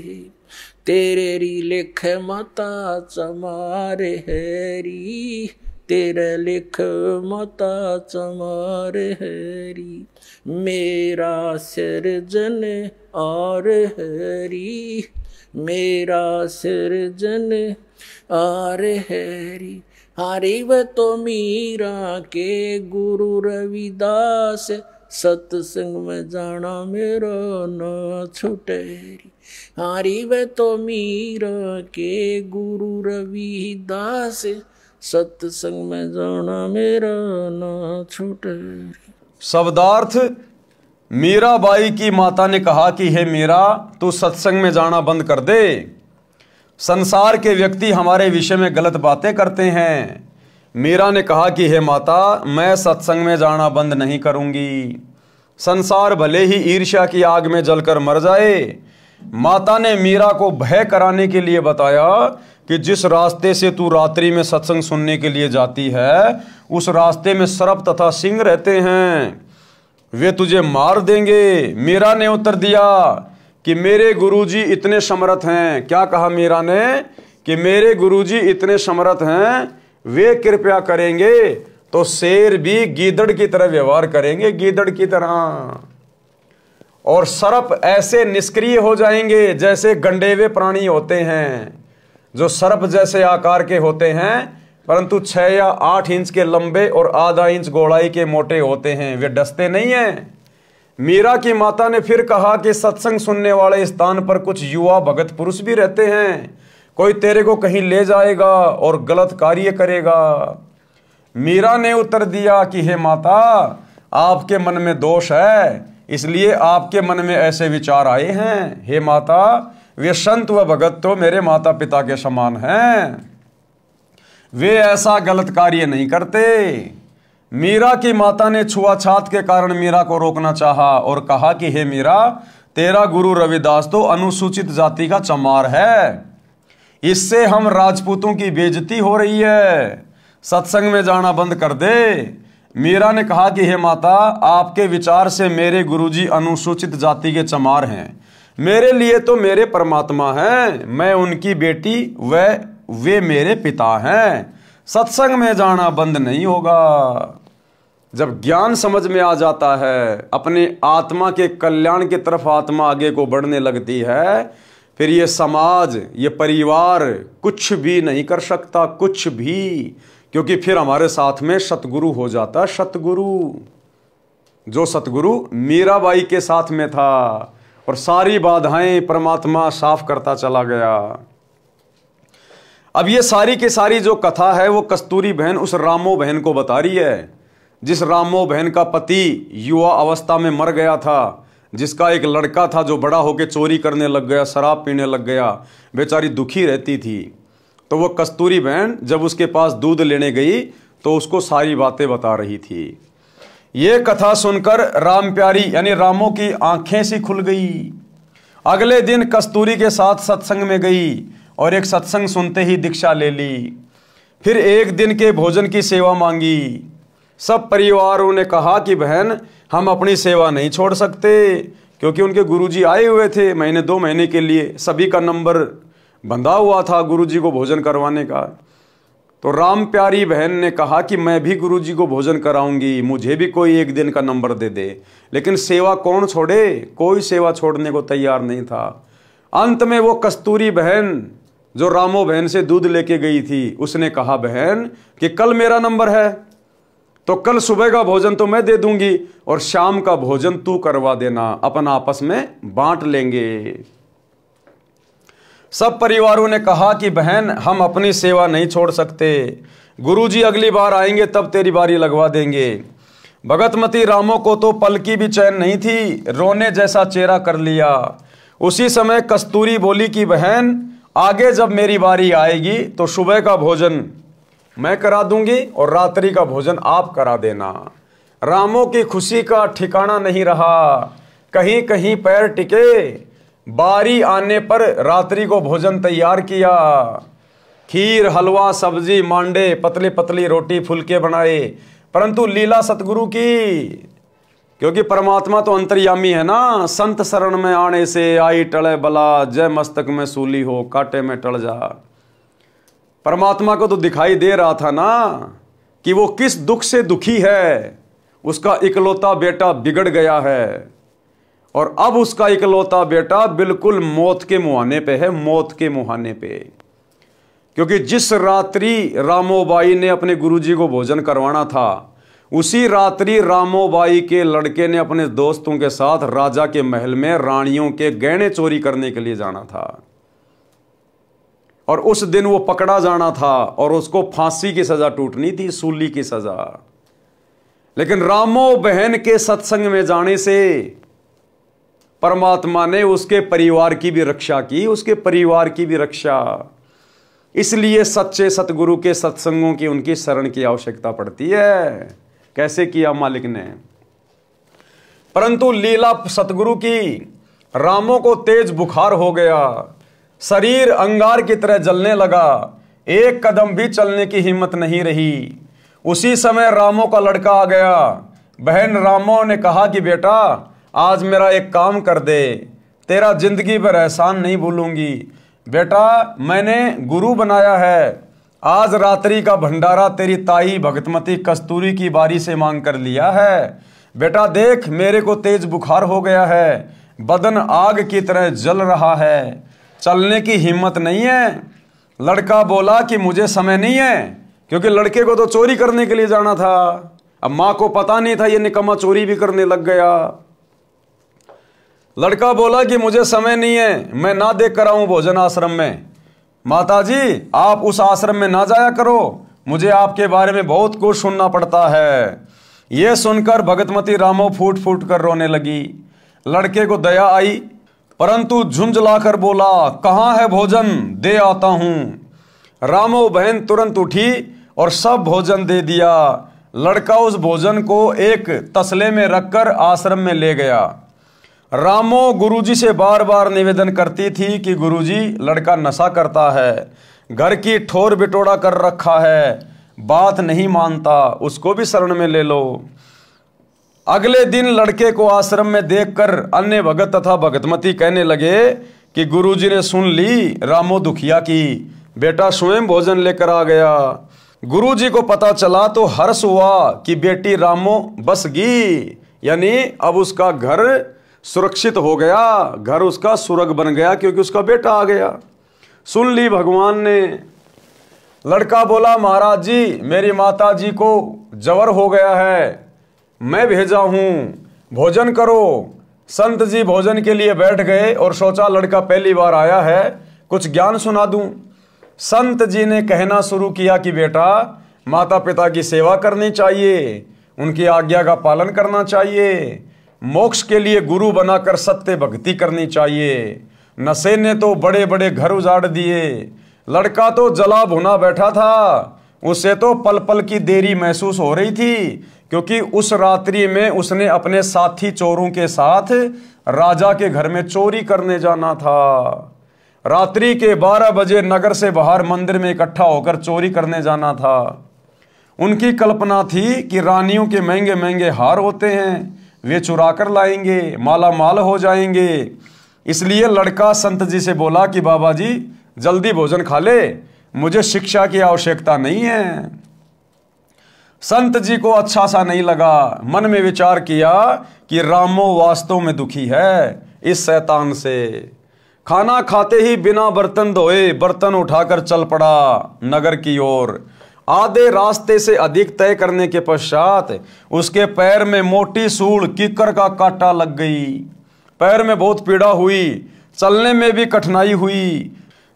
तेरे री लिख माता चमार है री, तेरे लिख माता चमार है री। मेरा सिरजन और हरी, मेरा सिरजन और हरी। हरी व तो मीरा के गुरु रविदास, सत्संग में जाना मेरा ना छुटेरी। हरी व तो मीरा के गुरु रविदास, सत्संग में जाना मेरा ना छुटेरी। शब्दार्थ, मीराबाई की माता ने कहा कि हे मीरा, तू सत्संग में जाना बंद कर दे। संसार के व्यक्ति हमारे विषय में गलत बातें करते हैं। मीरा ने कहा कि हे माता, मैं सत्संग में जाना बंद नहीं करूंगी। संसार भले ही ईर्ष्या की आग में जलकर मर जाए। माता ने मीरा को भय कराने के लिए बताया कि जिस रास्ते से तू रात्रि में सत्संग सुनने के लिए जाती है, उस रास्ते में सर्प तथा सिंह रहते हैं, वे तुझे मार देंगे। मीरा ने उत्तर दिया कि मेरे गुरुजी इतने समर्थ हैं। क्या कहा मीरा ने? कि मेरे गुरुजी इतने समर्थ हैं, वे कृपया करेंगे तो शेर भी गीदड़ की तरह व्यवहार करेंगे, गीदड़ की तरह। और सर्प ऐसे निष्क्रिय हो जाएंगे जैसे गंडेवे प्राणी होते हैं, जो सर्प जैसे आकार के होते हैं परंतु 6 या 8 इंच के लंबे और आधा इंच गोलाई के मोटे होते हैं, वे डसते नहीं हैं। मीरा की माता ने फिर कहा कि सत्संग सुनने वाले स्थान पर कुछ युवा भगत पुरुष भी रहते हैं, कोई तेरे को कहीं ले जाएगा और गलत कार्य करेगा। मीरा ने उत्तर दिया कि हे माता, आपके मन में दोष है, इसलिए आपके मन में ऐसे विचार आए हैं। हे माता, वे संत व भगत तो मेरे माता पिता के समान हैं, वे ऐसा गलत कार्य नहीं करते। मीरा की माता ने छुआछात के कारण मीरा को रोकना चाहा और कहा कि हे मीरा, तेरा गुरु रविदास तो अनुसूचित जाति का चमार है, इससे हम राजपूतों की बेइज्जती हो रही है। सत्संग में जाना बंद कर दे। मीरा ने कहा कि हे माता, आपके विचार से मेरे गुरुजी अनुसूचित जाति के चमार हैं, मेरे लिए तो मेरे परमात्मा हैं, मैं उनकी बेटी, वे मेरे पिता हैं। सत्संग में जाना बंद नहीं होगा। जब ज्ञान समझ में आ जाता है, अपने आत्मा के कल्याण की तरफ आत्मा आगे को बढ़ने लगती है, फिर ये समाज, ये परिवार कुछ भी नहीं कर सकता, कुछ भी, क्योंकि फिर हमारे साथ में सतगुरु हो जाता। सतगुरु, जो सतगुरु मीराबाई के साथ में था और सारी बाधाएं परमात्मा साफ करता चला गया। अब ये सारी की सारी जो कथा है वो कस्तूरी बहन उस रामो बहन को बता रही है, जिस रामो बहन का पति युवा अवस्था में मर गया था, जिसका एक लड़का था जो बड़ा होकर चोरी करने लग गया, शराब पीने लग गया, बेचारी दुखी रहती थी। तो वो कस्तूरी बहन जब उसके पास दूध लेने गई तो उसको सारी बातें बता रही थी। ये कथा सुनकर राम प्यारी यानी रामो की आंखें सी खुल गई। अगले दिन कस्तूरी के साथ सत्संग में गई और एक सत्संग सुनते ही दीक्षा ले ली। फिर एक दिन के भोजन की सेवा मांगी। सब परिवारों ने कहा कि बहन, हम अपनी सेवा नहीं छोड़ सकते, क्योंकि उनके गुरुजी आए हुए थे महीने 2 महीने के लिए, सभी का नंबर बंधा हुआ था गुरुजी को भोजन करवाने का। तो राम प्यारी बहन ने कहा कि मैं भी गुरुजी को भोजन कराऊंगी, मुझे भी कोई एक दिन का नंबर दे दे। लेकिन सेवा कौन छोड़े, कोई सेवा छोड़ने को तैयार नहीं था। अंत में वो कस्तूरी बहन जो रामो बहन से दूध लेके गई थी, उसने कहा बहन कि कल मेरा नंबर है, तो कल सुबह का भोजन तो मैं दे दूंगी और शाम का भोजन तू करवा देना, अपन आपस में बांट लेंगे। सब परिवारों ने कहा कि बहन, हम अपनी सेवा नहीं छोड़ सकते, गुरुजी अगली बार आएंगे तब तेरी बारी लगवा देंगे। भगतमती रामो को तो पल की भी चैन नहीं थी, रोने जैसा चेहरा कर लिया। उसी समय कस्तूरी बोली कि बहन, आगे जब मेरी बारी आएगी तो सुबह का भोजन मैं करा दूंगी और रात्रि का भोजन आप करा देना। रामो की खुशी का ठिकाना नहीं रहा, कहीं कहीं पैर टिके। बारी आने पर रात्रि को भोजन तैयार किया। खीर, हलवा, सब्जी, मांडे, पतली पतली रोटी, फुलके बनाए। परंतु लीला सतगुरु की, क्योंकि परमात्मा तो अंतर्यामी है ना। संत शरण में आने से आई टले बला, जय मस्तक में सूली हो, कांटे में टल जा। परमात्मा को तो दिखाई दे रहा था ना कि वो किस दुख से दुखी है। उसका इकलौता बेटा बिगड़ गया है और अब उसका इकलौता बेटा बिल्कुल मौत के मुहाने पे है, मौत के मुहाने पे। क्योंकि जिस रात्रि रामोबाई ने अपने गुरुजी को भोजन करवाना था, उसी रात्रि रामोबाई के लड़के ने अपने दोस्तों के साथ राजा के महल में रानियों के गहने चोरी करने के लिए जाना था और उस दिन वो पकड़ा जाना था और उसको फांसी की सजा टूटनी थी, सूली की सजा। लेकिन रामो बहन के सत्संग में जाने से परमात्मा ने उसके परिवार की भी रक्षा की, उसके परिवार की भी रक्षा। इसलिए सच्चे सतगुरु के सत्संगों की, उनकी शरण की आवश्यकता पड़ती है। कैसे किया मालिक ने। परंतु लीला सतगुरु की, रामो को तेज बुखार हो गया, शरीर अंगार की तरह जलने लगा, एक कदम भी चलने की हिम्मत नहीं रही। उसी समय रामो का लड़का आ गया। बहन रामो ने कहा कि बेटा, आज मेरा एक काम कर दे, तेरा जिंदगी भर एहसान नहीं भूलूंगी। बेटा, मैंने गुरु बनाया है, आज रात्रि का भंडारा तेरी ताई भगतमती कस्तूरी की बारी से मांग कर लिया है। बेटा देख, मेरे को तेज बुखार हो गया है, बदन आग की तरह जल रहा है, चलने की हिम्मत नहीं है। लड़का बोला कि मुझे समय नहीं है, क्योंकि लड़के को तो चोरी करने के लिए जाना था। अब माँ को पता नहीं था ये निकम्मा चोरी भी करने लग गया। लड़का बोला कि मुझे समय नहीं है, मैं ना देख कर आऊं भोजन आश्रम में। माताजी, आप उस आश्रम में ना जाया करो, मुझे आपके बारे में बहुत कुछ सुनना पड़ता है। यह सुनकर भगतमती रामो फूट फूट कर रोने लगी। लड़के को दया आई, परंतु झुंझलाकर बोला, कहाँ है भोजन, दे आता हूं। रामो बहन तुरंत उठी और सब भोजन दे दिया। लड़का उस भोजन को एक तसले में रखकर आश्रम में ले गया। रामो गुरुजी से बार बार निवेदन करती थी कि गुरुजी, लड़का नशा करता है, घर की ठोर बिटोड़ा कर रखा है, बात नहीं मानता, उसको भी शरण में ले लो। अगले दिन लड़के को आश्रम में देखकर अन्य भगत तथा भगतमती कहने लगे कि गुरुजी ने सुन ली रामो दुखिया की, बेटा स्वयं भोजन लेकर आ गया। गुरुजी को पता चला तो हर्ष हुआ कि बेटी रामो बस गई, यानी अब उसका घर सुरक्षित हो गया, घर उसका सुरग बन गया क्योंकि उसका बेटा आ गया। सुन ली भगवान ने। लड़का बोला महाराज जी मेरी माता जी को जवर हो गया है, मैं भेजा हूं, भोजन करो। संत जी भोजन के लिए बैठ गए और सोचा लड़का पहली बार आया है, कुछ ज्ञान सुना दूं। संत जी ने कहना शुरू किया कि बेटा माता पिता की सेवा करनी चाहिए, उनकी आज्ञा का पालन करना चाहिए, मोक्ष के लिए गुरु बनाकर सत्य भक्ति करनी चाहिए। नशे ने तो बड़े बड़े घर उजाड़ दिए। लड़का तो जला भुना बैठा था, उसे तो पल पल की देरी महसूस हो रही थी क्योंकि उस रात्रि में उसने अपने साथी चोरों के साथ राजा के घर में चोरी करने जाना था। रात्रि के 12 बजे नगर से बाहर मंदिर में इकट्ठा होकर चोरी करने जाना था। उनकी कल्पना थी कि रानियों के महंगे महंगे हार होते हैं, वे चुरा कर लाएंगे, माला माल हो जाएंगे। इसलिए लड़का संत जी से बोला कि बाबा जी जल्दी भोजन खा ले, मुझे शिक्षा की आवश्यकता नहीं है। संत जी को अच्छा सा नहीं लगा, मन में विचार किया कि रामो वास्तव में दुखी है इस शैतान से। खाना खाते ही बिना बर्तन धोए बर्तन उठाकर चल पड़ा नगर की ओर। आधे रास्ते से अधिक तय करने के पश्चात उसके पैर में मोटी सूल कीकर का कांटा लग गई। पैर में बहुत पीड़ा हुई, चलने में भी कठिनाई हुई।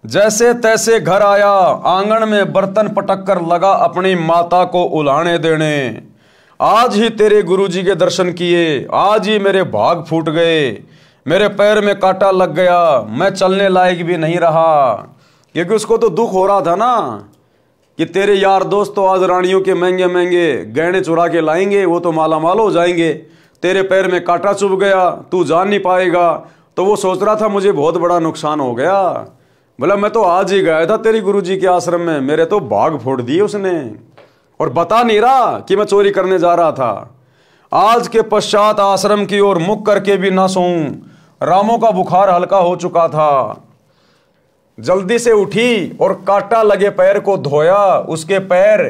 जैसे तैसे घर आया, आंगन में बर्तन पटक कर लगा अपनी माता को उलाहने देने। आज ही तेरे गुरुजी के दर्शन किए, आज ही मेरे भाग फूट गए, मेरे पैर में कांटा लग गया, मैं चलने लायक भी नहीं रहा। क्योंकि उसको तो दुख हो रहा था ना कि तेरे यार दोस्त तो आज रानियों के महंगे महंगे गहने चुरा के लाएंगे, वो तो माला माल हो जाएंगे, तेरे पैर में कांटा चुभ गया, तू जान नहीं पाएगा। तो वो सोच रहा था मुझे बहुत बड़ा नुकसान हो गया। बोला मैं तो आज ही गया था तेरी गुरुजी के आश्रम में, मेरे तो भाग फोड़ दिए उसने, और बता नहीं रहा कि मैं चोरी करने जा रहा था। आज के पश्चात आश्रम की ओर मुख करके भी ना सोऊं। रामो का बुखार हल्का हो चुका था। जल्दी से उठी और कांटा लगे पैर को धोया। उसके पैर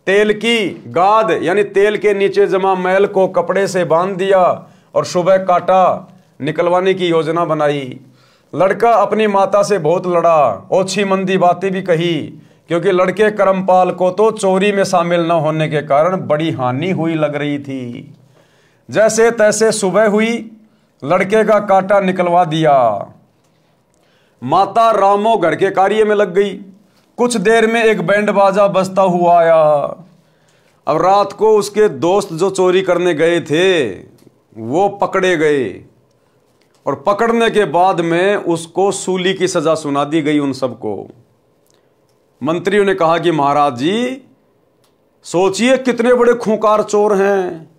तेल की गाद यानी तेल के नीचे जमा मैल को कपड़े से बांध दिया और सुबह कांटा निकलवाने की योजना बनाई। लड़का अपनी माता से बहुत लड़ा, ओछी मंदी बातें भी कही, क्योंकि लड़के करमपाल को तो चोरी में शामिल न होने के कारण बड़ी हानि हुई लग रही थी। जैसे तैसे सुबह हुई, लड़के का कांटा निकलवा दिया। माता रामो घर के कार्य में लग गई। कुछ देर में एक बैंड बाजा बजता हुआ आया। अब रात को उसके दोस्त जो चोरी करने गए थे वो पकड़े गए, और पकड़ने के बाद में उसको सूली की सजा सुना दी गई उन सबको। मंत्रियों ने कहा कि महाराज जी सोचिए कितने बड़े खूंखार चोर हैं,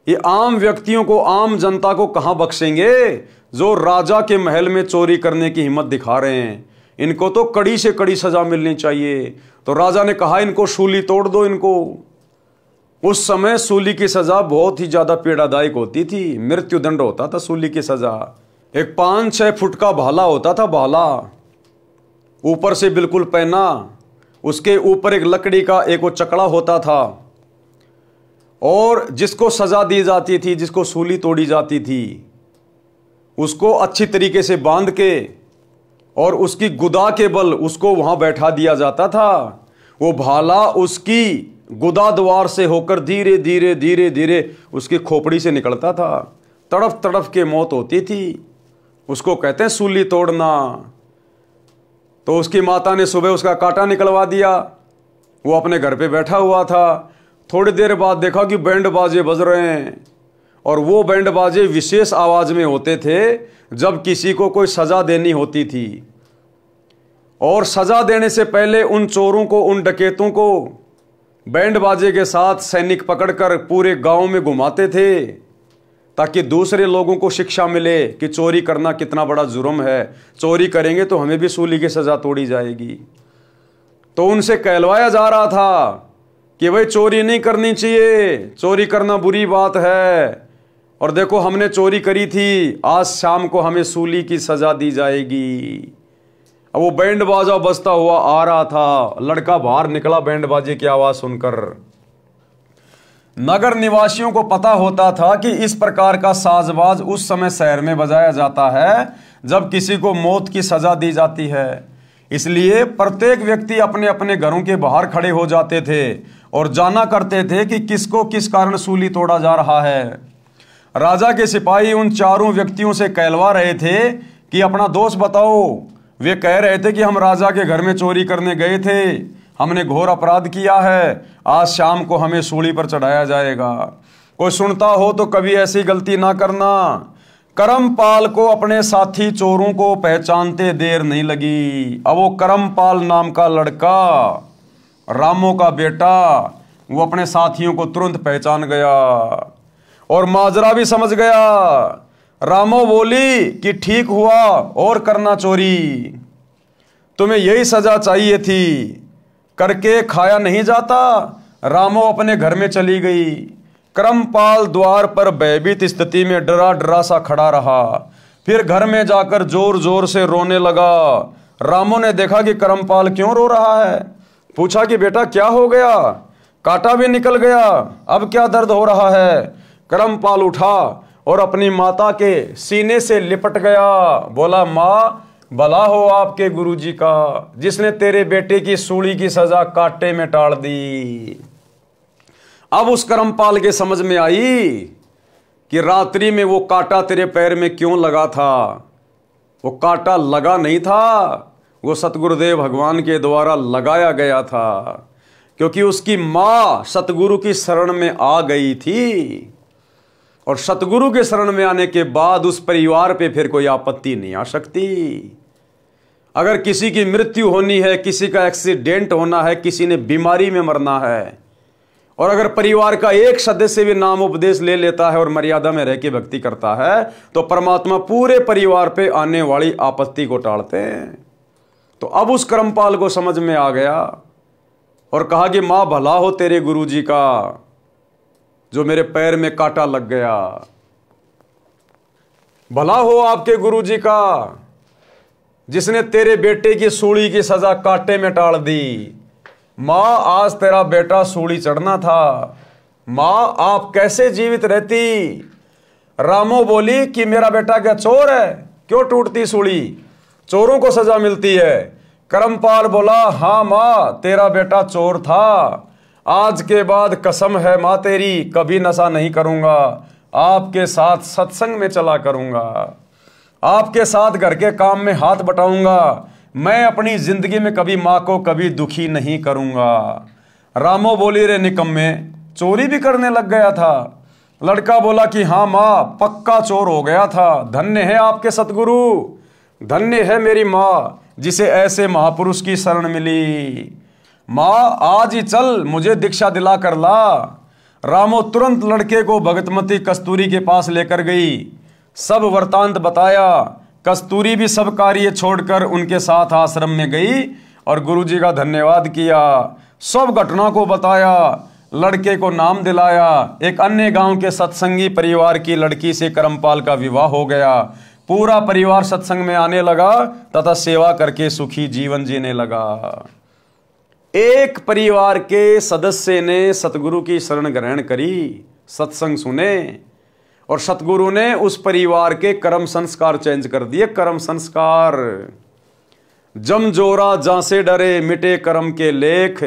ये आम व्यक्तियों को, आम जनता को कहां बख्शेंगे जो राजा के महल में चोरी करने की हिम्मत दिखा रहे हैं। इनको तो कड़ी से कड़ी सजा मिलनी चाहिए। तो राजा ने कहा इनको सूली तोड़ दो इनको। उस समय सूली की सजा बहुत ही ज्यादा पीड़ादायक होती थी, मृत्युदंड होता था सूली की सजा। एक 5-6 फुट का भाला होता था, भाला ऊपर से बिल्कुल पहना, उसके ऊपर एक लकड़ी का एक वो चकड़ा होता था, और जिसको सजा दी जाती थी, जिसको सूली तोड़ी जाती थी, उसको अच्छी तरीके से बांध के और उसकी गुदा के बल उसको वहां बैठा दिया जाता था। वो भाला उसकी गुदा द्वार से होकर धीरे धीरे धीरे धीरे उसकी खोपड़ी से निकलता था। तड़फ तड़फ के मौत होती थी। उसको कहते हैं सूली तोड़ना। तो उसकी माता ने सुबह उसका कांटा निकलवा दिया। वो अपने घर पे बैठा हुआ था। थोड़ी देर बाद देखा कि बैंड बाजे बज रहे हैं, और वो बैंड बाजे विशेष आवाज में होते थे जब किसी को कोई सजा देनी होती थी। और सजा देने से पहले उन चोरों को, उन डकैतों को बैंड बाजे के साथ सैनिक पकड़कर पूरे गांव में घुमाते थे, ताकि दूसरे लोगों को शिक्षा मिले कि चोरी करना कितना बड़ा जुर्म है, चोरी करेंगे तो हमें भी सूली की सजा तोड़ी जाएगी। तो उनसे कहलवाया जा रहा था कि भाई चोरी नहीं करनी चाहिए, चोरी करना बुरी बात है, और देखो हमने चोरी करी थी, आज शाम को हमें सूली की सजा दी जाएगी। अब वो बैंड बाजा बजता हुआ आ रहा था, लड़का बाहर निकला बैंड बाजे की आवाज सुनकर। नगर निवासियों को पता होता था कि इस प्रकार का साजबाज उस समय शहर में बजाया जाता है जब किसी को मौत की सजा दी जाती है। इसलिए प्रत्येक व्यक्ति अपने अपने घरों के बाहर खड़े हो जाते थे और जाना करते थे कि किसको किस कारण सूली तोड़ा जा रहा है। राजा के सिपाही उन चारों व्यक्तियों से कहलवा रहे थे कि अपना दोष बताओ। वे कह रहे थे कि हम राजा के घर में चोरी करने गए थे, हमने घोर अपराध किया है, आज शाम को हमें सूली पर चढ़ाया जाएगा। कोई सुनता हो तो कभी ऐसी गलती ना करना। करमपाल को अपने साथी चोरों को पहचानते देर नहीं लगी। अब वो करमपाल नाम का लड़का, रामो का बेटा, वो अपने साथियों को तुरंत पहचान गया और माजरा भी समझ गया। रामो बोली कि ठीक हुआ और करना चोरी, तुम्हें यही सजा चाहिए थी, करके खाया नहीं जाता। रामो अपने घर में चली गई। करमपाल द्वार पर भयभीत स्थिति में डरा डरा सा खड़ा रहा। फिर घर में जाकर जोर जोर से रोने लगा। रामो ने देखा कि करमपाल क्यों रो रहा है, पूछा कि बेटा क्या हो गया, कांटा भी निकल गया, अब क्या दर्द हो रहा है। करमपाल उठा और अपनी माता के सीने से लिपट गया, बोला माँ भला हो आपके गुरुजी का, जिसने तेरे बेटे की सूली की सजा कांटे में टाल दी। अब उस करमपाल के समझ में आई कि रात्रि में वो कांटा तेरे पैर में क्यों लगा था। वो कांटा लगा नहीं था, वो सतगुरुदेव भगवान के द्वारा लगाया गया था, क्योंकि उसकी मां सतगुरु की शरण में आ गई थी। और सतगुरु के शरण में आने के बाद उस परिवार पे फिर कोई आपत्ति नहीं आ सकती। अगर किसी की मृत्यु होनी है, किसी का एक्सीडेंट होना है, किसी ने बीमारी में मरना है, और अगर परिवार का एक सदस्य भी नाम उपदेश ले लेता है और मर्यादा में रह के भक्ति करता है, तो परमात्मा पूरे परिवार पे आने वाली आपत्ति को टालते हैं। तो अब उस करमपाल को समझ में आ गया और कहा कि मां भला हो तेरे गुरुजी का, जो मेरे पैर में कांटा लग गया। भला हो आपके गुरुजी का, जिसने तेरे बेटे की सूली की सजा कांटे में टाल दी। मां आज तेरा बेटा सूली चढ़ना था, मां आप कैसे जीवित रहती। रामो बोली कि मेरा बेटा क्या चोर है, क्यों टूटती सूली, चोरों को सजा मिलती है। करमपाल बोला हाँ मां तेरा बेटा चोर था, आज के बाद कसम है मां तेरी कभी नशा नहीं करूंगा, आपके साथ सत्संग में चला करूंगा, आपके साथ घर के काम में हाथ बटाऊंगा, मैं अपनी जिंदगी में कभी मां को कभी दुखी नहीं करूंगा। रामो बोली रे निकम्मे, चोरी भी करने लग गया था। लड़का बोला कि हाँ मां पक्का चोर हो गया था, धन्य है आपके सतगुरु, धन्य है मेरी मां जिसे ऐसे महापुरुष की शरण मिली। मां आज ही चल मुझे दीक्षा दिला कर ला। रामो तुरंत लड़के को भगतमती कस्तूरी के पास लेकर गई, सब वृतांत बताया। कस्तूरी भी सब कार्य छोड़कर उनके साथ आश्रम में गई और गुरुजी का धन्यवाद किया, सब घटना को बताया, लड़के को नाम दिलाया। एक अन्य गांव के सत्संगी परिवार की लड़की से करमपाल का विवाह हो गया। पूरा परिवार सत्संग में आने लगा तथा सेवा करके सुखी जीवन जीने लगा। एक परिवार के सदस्य ने सतगुरु की शरण ग्रहण करी, सत्संग सुने, और सतगुरु ने उस परिवार के कर्म संस्कार चेंज कर दिए। कर्म संस्कार जम जोरा जहां से डरे, मिटे कर्म के लेख,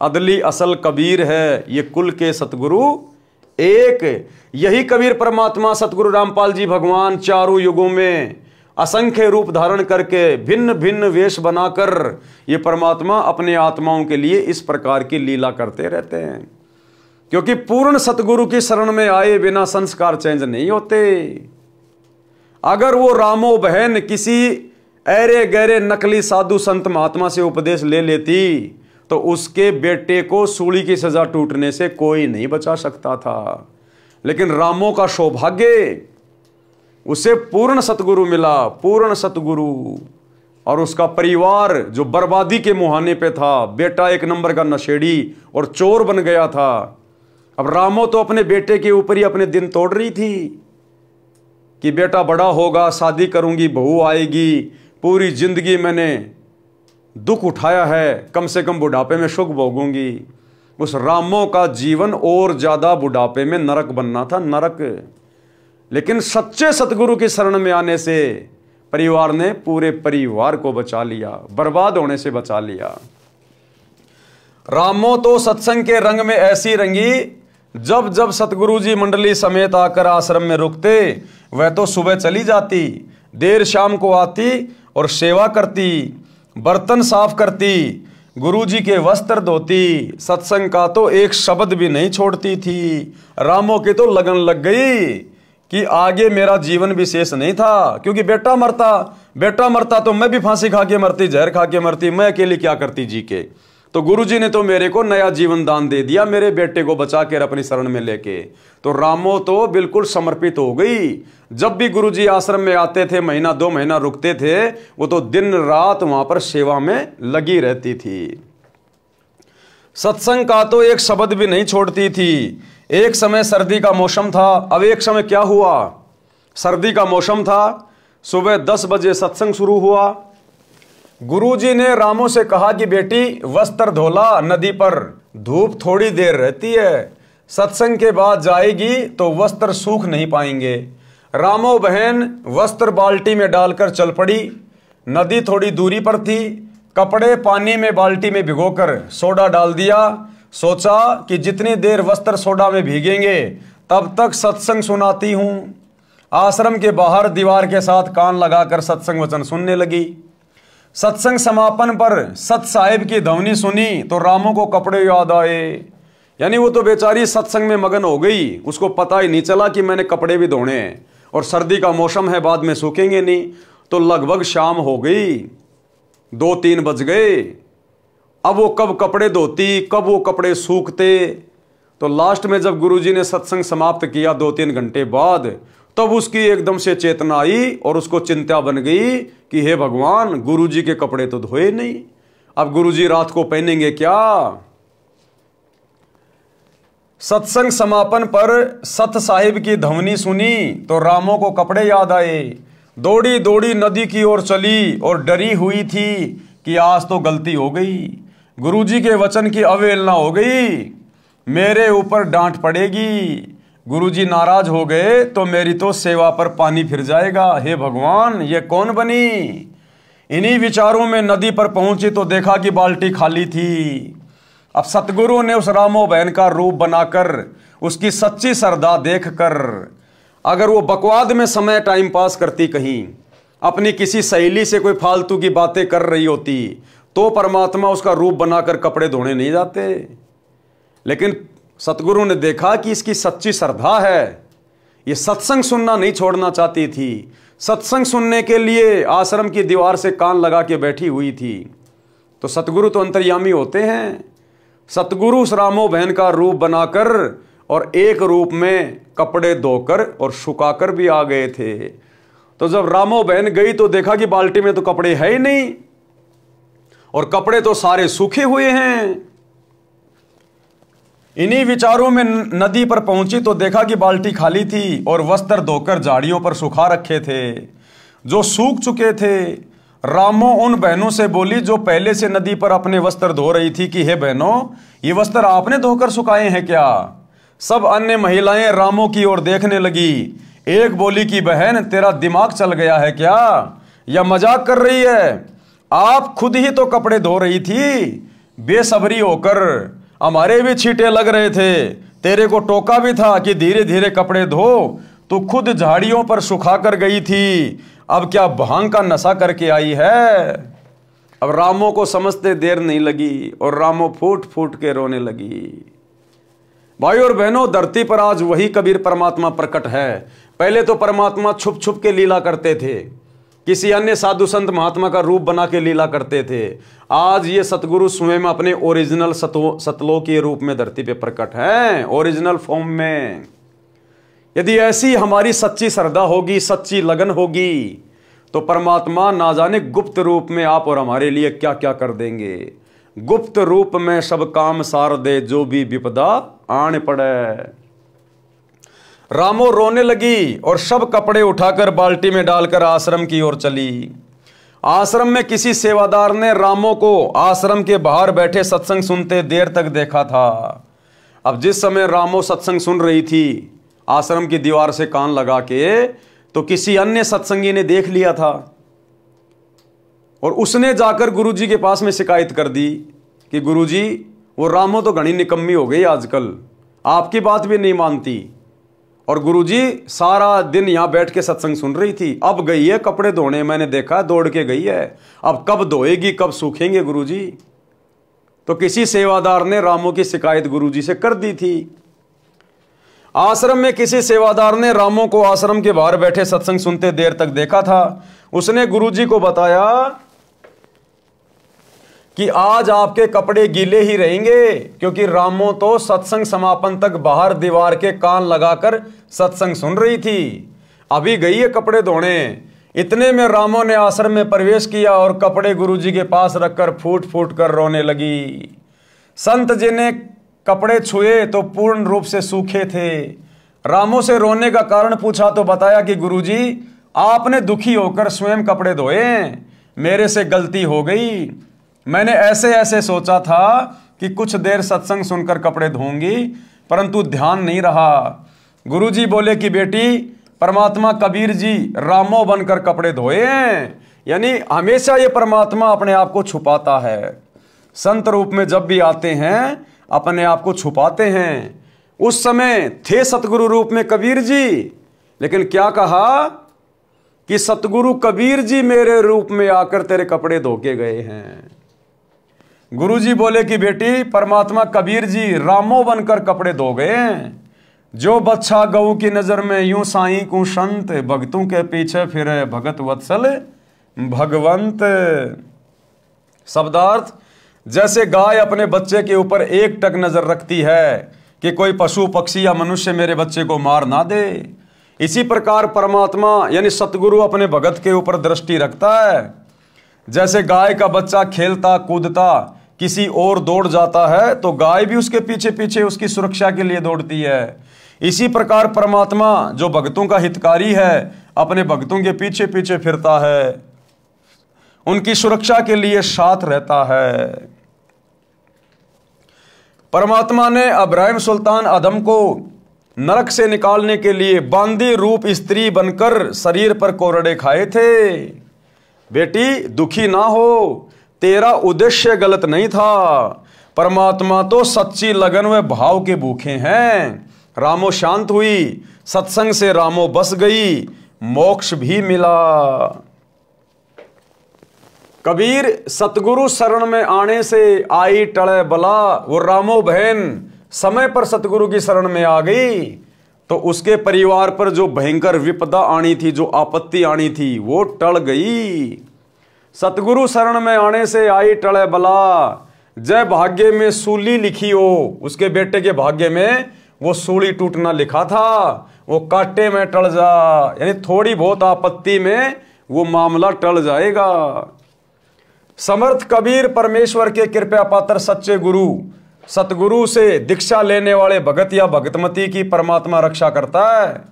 अदली असल कबीर है ये कुल के सतगुरु एक। यही कबीर परमात्मा सतगुरु रामपाल जी भगवान चारों युगों में असंख्य रूप धारण करके भिन्न भिन्न वेश बनाकर ये परमात्मा अपने आत्माओं के लिए इस प्रकार की लीला करते रहते हैं, क्योंकि पूर्ण सतगुरु की शरण में आए बिना संस्कार चेंज नहीं होते। अगर वो रामो बहन किसी ऐरे गहरे नकली साधु संत महात्मा से उपदेश ले लेती तो उसके बेटे को सूली की सजा टूटने से कोई नहीं बचा सकता था। लेकिन रामो का सौभाग्य, उसे पूर्ण सतगुरु मिला, पूर्ण सतगुरु। और उसका परिवार जो बर्बादी के मुहाने पे था, बेटा एक नंबर का नशेड़ी और चोर बन गया था। अब रामो तो अपने बेटे के ऊपर ही अपने दिन तोड़ रही थी कि बेटा बड़ा होगा, शादी करूंगी, बहू आएगी, पूरी जिंदगी मैंने दुख उठाया है, कम से कम बुढ़ापे में सुख भोगूंगी। उस रामो का जीवन और ज्यादा बुढ़ापे में नरक बनना था, नरक। लेकिन सच्चे सतगुरु की शरण में आने से परिवार ने पूरे परिवार को बचा लिया, बर्बाद होने से बचा लिया। रामो तो सत्संग के रंग में ऐसी रंगी, जब जब सतगुरु जी मंडली समेत आकर आश्रम में रुकते, वह तो सुबह चली जाती, देर शाम को आती और सेवा करती, बर्तन साफ करती, गुरुजी के वस्त्र धोती, सत्संग का तो एक शब्द भी नहीं छोड़ती थी। रामो की तो लगन लग गई कि आगे मेरा जीवन विशेष नहीं था, क्योंकि बेटा मरता तो मैं भी फांसी खा के मरती, जहर खा के मरती, मैं अकेली क्या करती जी के। तो गुरुजी ने तो मेरे को नया जीवन दान दे दिया, मेरे बेटे को बचा कर अपनी शरण में लेके। तो रामो तो बिल्कुल समर्पित हो गई। जब भी गुरुजी आश्रम में आते थे, महीना 2 महीना रुकते थे, वो तो दिन रात वहां पर सेवा में लगी रहती थी। सत्संग का तो एक शब्द भी नहीं छोड़ती थी। एक समय सर्दी का मौसम था। अब एक समय क्या हुआ, सर्दी का मौसम था, सुबह 10 बजे सत्संग शुरू हुआ। गुरुजी ने रामो से कहा कि बेटी वस्त्र धोला, नदी पर धूप थोड़ी देर रहती है, सत्संग के बाद जाएगी तो वस्त्र सूख नहीं पाएंगे। रामो बहन वस्त्र बाल्टी में डालकर चल पड़ी। नदी थोड़ी दूरी पर थी, कपड़े पानी में बाल्टी में भिगोकर सोडा डाल दिया। सोचा कि जितनी देर वस्त्र सोडा में भीगेंगे तब तक सत्संग सुनाती हूं। आश्रम के बाहर दीवार के साथ कान लगाकर सत्संग वचन सुनने लगी। सत्संग समापन पर सत साहिब की ध्वनि सुनी तो रामो को कपड़े याद आए। यानी वो तो बेचारी सत्संग में मगन हो गई, उसको पता ही नहीं चला कि मैंने कपड़े भी धोने हैं, और सर्दी का मौसम है, बाद में सूखेंगे नहीं। तो लगभग शाम हो गई, 2-3 बज गए। अब वो कब कपड़े धोती, कब वो कपड़े सूखते। तो लास्ट में जब गुरुजी ने सत्संग समाप्त किया 2-3 घंटे बाद, तब उसकी एकदम से चेतना आई और उसको चिंता बन गई कि हे भगवान, गुरुजी के कपड़े तो धोए नहीं, अब गुरुजी रात को पहनेंगे क्या। सत्संग समापन पर सत साहिब की ध्वनि सुनी तो रामो को कपड़े याद आए। दौड़ी दौड़ी नदी की ओर चली और डरी हुई थी कि आज तो गलती हो गई, गुरुजी के वचन की अवहेलना हो गई, मेरे ऊपर डांट पड़ेगी, गुरुजी नाराज हो गए तो मेरी तो सेवा पर पानी फिर जाएगा। हे भगवान, ये कौन बनी। इन्हीं विचारों में नदी पर पहुंची तो देखा कि बाल्टी खाली थी। अब सतगुरु ने उस रामो बहन का रूप बनाकर, उसकी सच्ची श्रद्धा देखकर, अगर वो बकवाद में समय टाइम पास करती, कहीं अपनी किसी सहेली से कोई फालतू की बातें कर रही होती, तो परमात्मा उसका रूप बनाकर कपड़े धोने नहीं जाते। लेकिन सतगुरु ने देखा कि इसकी सच्ची श्रद्धा है, ये सत्संग सुनना नहीं छोड़ना चाहती थी, सत्संग सुनने के लिए आश्रम की दीवार से कान लगा के बैठी हुई थी। तो सतगुरु तो अंतर्यामी होते हैं। सतगुरु उस रामो बहन का रूप बनाकर और एक रूप में कपड़े धोकर और सुखाकर भी आ गए थे। तो जब रामो बहन गई तो देखा कि बाल्टी में तो कपड़े है ही नहीं, और कपड़े तो सारे सूखे हुए हैं। इन्हीं विचारों में नदी पर पहुंची तो देखा कि बाल्टी खाली थी और वस्त्र धोकर झाड़ियों पर सुखा रखे थे जो सूख चुके थे। रामो उन बहनों से बोली जो पहले से नदी पर अपने वस्त्र धो रही थी कि हे बहनों, ये वस्त्र आपने धोकर सुखाए हैं क्या। सब अन्य महिलाएं रामो की ओर देखने लगी। एक बोली कि बहन, तेरा दिमाग चल गया है क्या, या मजाक कर रही है। आप खुद ही तो कपड़े धो रही थी। बेसब्री होकर हमारे भी छींटे लग रहे थे, तेरे को टोका भी था कि धीरे धीरे कपड़े धो, तू खुद झाड़ियों पर सुखा कर गई थी, अब क्या भांग का नशा करके आई है। अब रामो को समझते देर नहीं लगी और रामो फूट फूट के रोने लगी। भाई और बहनों, धरती पर आज वही कबीर परमात्मा प्रकट है। पहले तो परमात्मा छुप छुप के लीला करते थे, किसी अन्य साधु संत महात्मा का रूप बना के लीला करते थे। आज ये सतगुरु स्वयं अपने ओरिजिनल सतलोक के रूप में धरती पे प्रकट हैं, ओरिजिनल फॉर्म में। यदि ऐसी हमारी सच्ची श्रद्धा होगी, सच्ची लगन होगी, तो परमात्मा ना जाने गुप्त रूप में आप और हमारे लिए क्या क्या कर देंगे। गुप्त रूप में सब काम सार दे, जो भी विपदा आने पड़े। रामो रोने लगी और सब कपड़े उठाकर बाल्टी में डालकर आश्रम की ओर चली। आश्रम में किसी सेवादार ने रामो को आश्रम के बाहर बैठे सत्संग सुनते देर तक देखा था। अब जिस समय रामो सत्संग सुन रही थी आश्रम की दीवार से कान लगा के, तो किसी अन्य सत्संगी ने देख लिया था और उसने जाकर गुरुजी के पास में शिकायत कर दी कि गुरुजी, वो रामो तो घनी निकम्मी हो गई आजकल, आपकी बात भी नहीं मानती। और गुरुजी सारा दिन यहां बैठ के सत्संग सुन रही थी, अब गई है कपड़े धोने, मैंने देखा दौड़ के गई है, अब कब धोएगी कब सूखेंगे गुरुजी। तो किसी सेवादार ने रामो की शिकायत गुरुजी से कर दी थी। आश्रम में किसी सेवादार ने रामो को आश्रम के बाहर बैठे सत्संग सुनते देर तक देखा था। उसने गुरुजी को बताया कि आज आपके कपड़े गीले ही रहेंगे, क्योंकि रामो तो सत्संग समापन तक बाहर दीवार के कान लगाकर सत्संग सुन रही थी, अभी गई है कपड़े धोने। इतने में रामो ने आश्रम में प्रवेश किया और कपड़े गुरुजी के पास रखकर फूट फूट कर रोने लगी। संत जी ने कपड़े छुए तो पूर्ण रूप से सूखे थे। रामो से रोने का कारण पूछा तो बताया कि गुरुजी, आपने दुखी होकर स्वयं कपड़े धोए, मेरे से गलती हो गई। मैंने ऐसे ऐसे सोचा था कि कुछ देर सत्संग सुनकर कपड़े धोऊंगी, परंतु ध्यान नहीं रहा। गुरुजी बोले कि बेटी, परमात्मा कबीर जी रामो बनकर कपड़े धोए हैं, यानी हमेशा ये परमात्मा अपने आप को छुपाता है। संत रूप में जब भी आते हैं अपने आप को छुपाते हैं। उस समय थे सतगुरु रूप में कबीर जी, लेकिन क्या कहा कि सतगुरु कबीर जी मेरे रूप में आकर तेरे कपड़े धो के गए हैं। गुरुजी बोले कि बेटी, परमात्मा कबीर जी रामो बनकर कपड़े धो गए हैं। जो बच्चा गऊ की नजर में यूं साईं को संत, भक्तों के पीछे फिरे भगत वत्सल भगवंत। शब्दार्थ, जैसे गाय अपने बच्चे के ऊपर एक टक नजर रखती है कि कोई पशु पक्षी या मनुष्य मेरे बच्चे को मार ना दे, इसी प्रकार परमात्मा यानी सतगुरु अपने भगत के ऊपर दृष्टि रखता है। जैसे गाय का बच्चा खेलता कूदता किसी और दौड़ जाता है तो गाय भी उसके पीछे पीछे उसकी सुरक्षा के लिए दौड़ती है। इसी प्रकार परमात्मा जो भक्तों का हितकारी है अपने भक्तों के पीछे पीछे फिरता है, उनकी सुरक्षा के लिए साथ रहता है। परमात्मा ने अब्राहिम सुल्तान आदम को नरक से निकालने के लिए बांदी रूप स्त्री बनकर शरीर पर कोरड़े खाए थे। बेटी, दुखी ना हो, तेरा उद्देश्य गलत नहीं था। परमात्मा तो सच्ची लगन व भाव के भूखे हैं। रामो शांत हुई, सत्संग से रामो बस गई, मोक्ष भी मिला। कबीर सतगुरु शरण में आने से आई टले बला। वो रामो बहन समय पर सतगुरु की शरण में आ गई तो उसके परिवार पर जो भयंकर विपदा आनी थी, जो आपत्ति आनी थी, वो टल गई। सतगुरु शरण में आने से आई टले बला। जय भाग्य में सूली लिखी हो, उसके बेटे के भाग्य में वो सूली टूटना लिखा था, वो कांटे में टल जा, यानी थोड़ी बहुत आपत्ति में वो मामला टल जाएगा। समर्थ कबीर परमेश्वर के कृपा पात्र सच्चे गुरु सतगुरु से दीक्षा लेने वाले भगत या भगतमती की परमात्मा रक्षा करता है।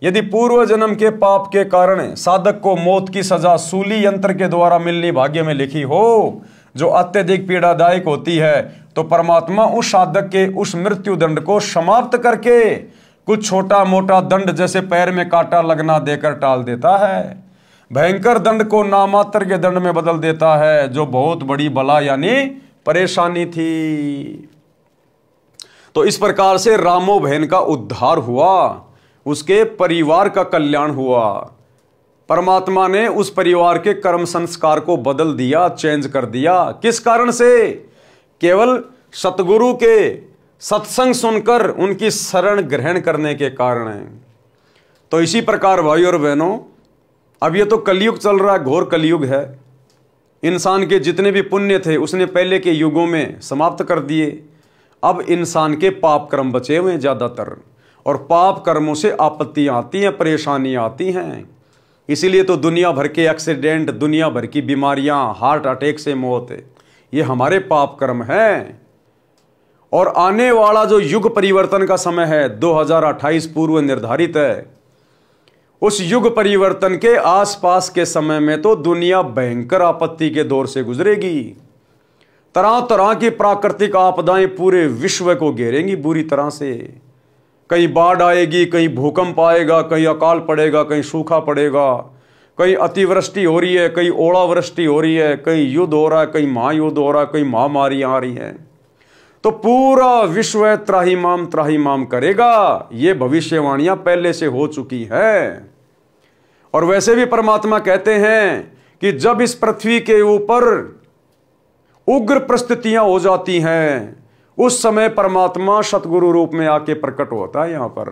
यदि पूर्व जन्म के पाप के कारण साधक को मौत की सजा सूली यंत्र के द्वारा मिलनी भाग्य में लिखी हो, जो अत्यधिक पीड़ादायक होती है, तो परमात्मा उस साधक के उस मृत्यु दंड को समाप्त करके कुछ छोटा मोटा दंड जैसे पैर में कांटा लगना देकर टाल देता है। भयंकर दंड को नामात्र के दंड में बदल देता है, जो बहुत बड़ी बला यानी परेशानी थी। तो इस प्रकार से रामो बहन का उद्धार हुआ, उसके परिवार का कल्याण हुआ। परमात्मा ने उस परिवार के कर्म संस्कार को बदल दिया, चेंज कर दिया। किस कारण से? केवल सतगुरु के सत्संग सुनकर उनकी शरण ग्रहण करने के कारण है। तो इसी प्रकार भाई और बहनों, अब ये तो कलयुग चल रहा है, घोर कलयुग है। इंसान के जितने भी पुण्य थे उसने पहले के युगों में समाप्त कर दिए। अब इंसान के पाप कर्म बचे हुए हैं ज़्यादातर, और पाप कर्मों से आपत्तियाँ आती हैं, परेशानियाँ आती हैं। इसीलिए तो दुनिया भर के एक्सीडेंट, दुनिया भर की बीमारियां, हार्ट अटैक से मौत है, ये हमारे पाप कर्म है। और आने वाला जो युग परिवर्तन का समय है 2028 पूर्व निर्धारित है, उस युग परिवर्तन के आसपास के समय में तो दुनिया भयंकर आपत्ति के दौर से गुजरेगी। तरह तरह की प्राकृतिक आपदाएं पूरे विश्व को घेरेंगी बुरी तरह से। कहीं बाढ़ आएगी, कहीं भूकंप आएगा, कहीं अकाल पड़ेगा, कहीं सूखा पड़ेगा, कहीं अतिवृष्टि हो रही है, कहीं ओलावृष्टि हो रही है, कहीं युद्ध हो रहा है, कहीं महायुद्ध हो रहा है, कहीं महामारियां आ रही हैं। तो पूरा विश्व त्राहिमाम करेगा। ये भविष्यवाणियां पहले से हो चुकी है। और वैसे भी परमात्मा कहते हैं कि जब इस पृथ्वी के ऊपर उग्र परिस्थितियां हो जाती हैं, उस समय परमात्मा सतगुरु रूप में आके प्रकट होता है यहां पर।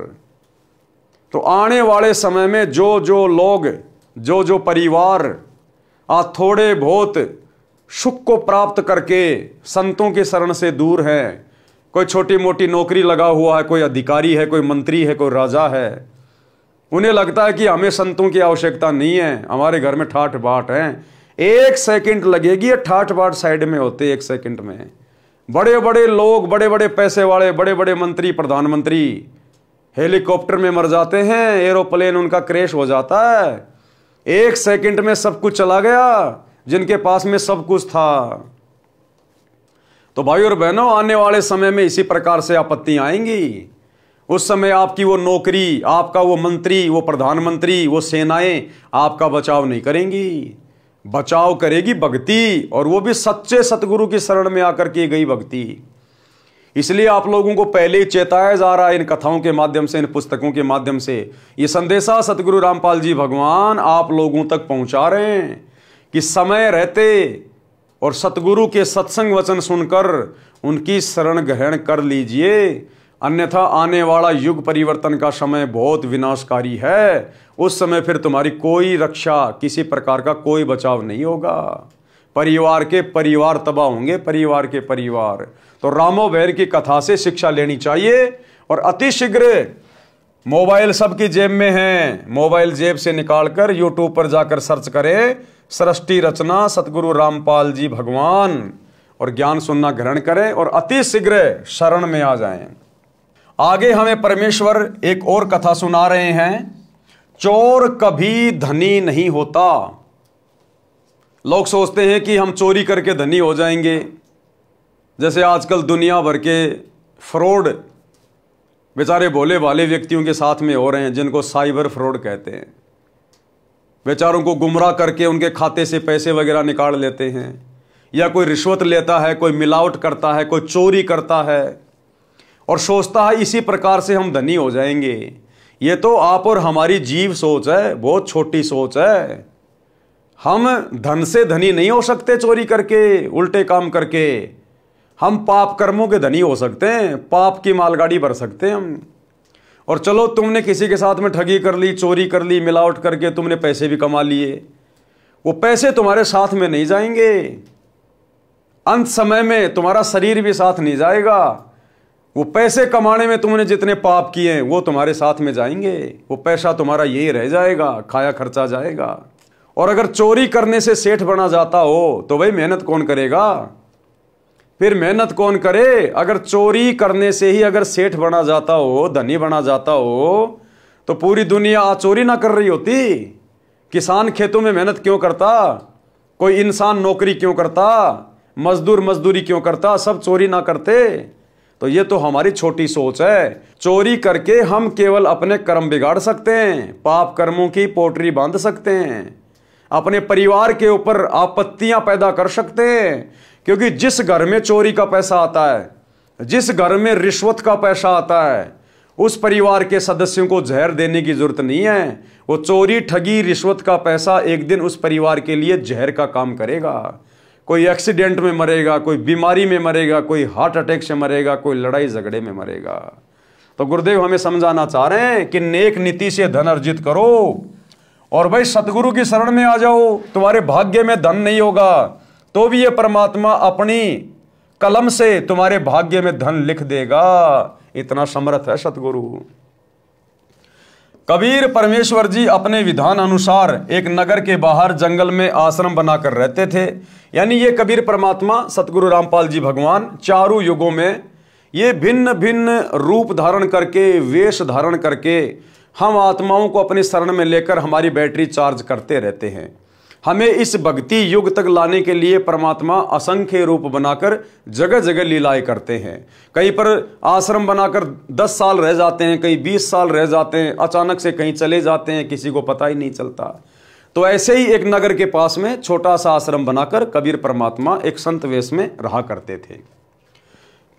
तो आने वाले समय में जो जो लोग, जो जो परिवार थोड़े बहुत सुख को प्राप्त करके संतों के शरण से दूर हैं, कोई छोटी मोटी नौकरी लगा हुआ है, कोई अधिकारी है, कोई मंत्री है, कोई राजा है, उन्हें लगता है कि हमें संतों की आवश्यकता नहीं है, हमारे घर में ठाठ बाट है, 1 सेकंड लगेगी, ठाठ बाट साइड में होते 1 सेकंड में। बड़े बड़े लोग, बड़े बड़े पैसे वाले, बड़े बड़े मंत्री, प्रधानमंत्री हेलीकॉप्टर में मर जाते हैं, एरोप्लेन उनका क्रैश हो जाता है, 1 सेकंड में सब कुछ चला गया जिनके पास में सब कुछ था। तो भाई और बहनों, आने वाले समय में इसी प्रकार से आपत्तियां आएंगी। उस समय आपकी वो नौकरी, आपका वो मंत्री, वो प्रधानमंत्री, वो सेनाएं आपका बचाव नहीं करेंगी। बचाव करेगी भक्ति, और वो भी सच्चे सतगुरु की शरण में आकर की गई भक्ति। इसलिए आप लोगों को पहले ही चेताया जा रहा है इन कथाओं के माध्यम से, इन पुस्तकों के माध्यम से। ये संदेशा सतगुरु रामपाल जी भगवान आप लोगों तक पहुंचा रहे हैं कि समय रहते और सतगुरु के सत्संग वचन सुनकर उनकी शरण ग्रहण कर लीजिए, अन्यथा आने वाला युग परिवर्तन का समय बहुत विनाशकारी है। उस समय फिर तुम्हारी कोई रक्षा, किसी प्रकार का कोई बचाव नहीं होगा। परिवार के परिवार तबाह होंगे, परिवार के परिवार। तो रामो बैर की कथा से शिक्षा लेनी चाहिए। और अति शीघ्र मोबाइल सबकी जेब में है, मोबाइल जेब से निकालकर यूट्यूब पर जाकर सर्च करें सृष्टि रचना सतगुरु रामपाल जी भगवान, और ज्ञान सुनना ग्रहण करें और अति शीघ्र शरण में आ जाएं। आगे हमें परमेश्वर एक और कथा सुना रहे हैं, चोर कभी धनी नहीं होता। लोग सोचते हैं कि हम चोरी करके धनी हो जाएंगे। जैसे आजकल दुनिया भर के फ्रॉड बेचारे भोले भाले व्यक्तियों के साथ में हो रहे हैं, जिनको साइबर फ्रॉड कहते हैं। बेचारों को गुमराह करके उनके खाते से पैसे वगैरह निकाल लेते हैं, या कोई रिश्वत लेता है, कोई मिलावट करता है, कोई चोरी करता है और सोचता है इसी प्रकार से हम धनी हो जाएंगे। ये तो आप और हमारी जीव सोच है, बहुत छोटी सोच है। हम धन से धनी नहीं हो सकते चोरी करके, उल्टे काम करके। हम पाप कर्मों के धनी हो सकते हैं, पाप की मालगाड़ी भर सकते हैं हम। और चलो तुमने किसी के साथ में ठगी कर ली, चोरी कर ली, मिलावट करके तुमने पैसे भी कमा लिए, वो पैसे तुम्हारे साथ में नहीं जाएंगे। अंत समय में तुम्हारा शरीर भी साथ नहीं जाएगा। वो पैसे कमाने में तुमने जितने पाप किए हैं वो तुम्हारे साथ में जाएंगे। वो पैसा तुम्हारा यही रह जाएगा, खाया खर्चा जाएगा। और अगर चोरी करने से सेठ बना जाता हो तो भाई मेहनत कौन करेगा? फिर मेहनत कौन करे? अगर चोरी करने से ही अगर सेठ बना जाता हो, धनी बना जाता हो, तो पूरी दुनिया चोरी ना कर रही होती। किसान खेतों में मेहनत क्यों करता? कोई इंसान नौकरी क्यों करता? मजदूर मजदूरी क्यों करता? सब चोरी ना करते। तो ये तो हमारी छोटी सोच है। चोरी करके हम केवल अपने कर्म बिगाड़ सकते हैं, पाप कर्मों की पोटरी बांध सकते हैं, अपने परिवार के ऊपर आपत्तियां पैदा कर सकते हैं। क्योंकि जिस घर में चोरी का पैसा आता है, जिस घर में रिश्वत का पैसा आता है, उस परिवार के सदस्यों को जहर देने की जरूरत नहीं है। वो चोरी ठगी रिश्वत का पैसा एक दिन उस परिवार के लिए जहर का काम करेगा। कोई एक्सीडेंट में मरेगा, कोई बीमारी में मरेगा, कोई हार्ट अटैक से मरेगा, कोई लड़ाई झगड़े में मरेगा। तो गुरुदेव हमें समझाना चाह रहे हैं कि नेक नीति से धन अर्जित करो और भाई सतगुरु की शरण में आ जाओ। तुम्हारे भाग्य में धन नहीं होगा तो भी ये परमात्मा अपनी कलम से तुम्हारे भाग्य में धन लिख देगा। इतना समर्थ है सतगुरु। कबीर परमेश्वर जी अपने विधान अनुसार एक नगर के बाहर जंगल में आश्रम बनाकर रहते थे। यानी ये कबीर परमात्मा सतगुरु रामपाल जी भगवान चारों युगों में ये भिन्न भिन्न रूप धारण करके, वेश धारण करके हम आत्माओं को अपनी शरण में लेकर हमारी बैटरी चार्ज करते रहते हैं। हमें इस भक्ति युग तक लाने के लिए परमात्मा असंख्य रूप बनाकर जगह जगह लीलाएं करते हैं। कहीं पर आश्रम बनाकर 10 साल रह जाते हैं, कहीं 20 साल रह जाते हैं, अचानक से कहीं चले जाते हैं, किसी को पता ही नहीं चलता। तो ऐसे ही एक नगर के पास में छोटा सा आश्रम बनाकर कबीर परमात्मा एक संत वेश में रहा करते थे।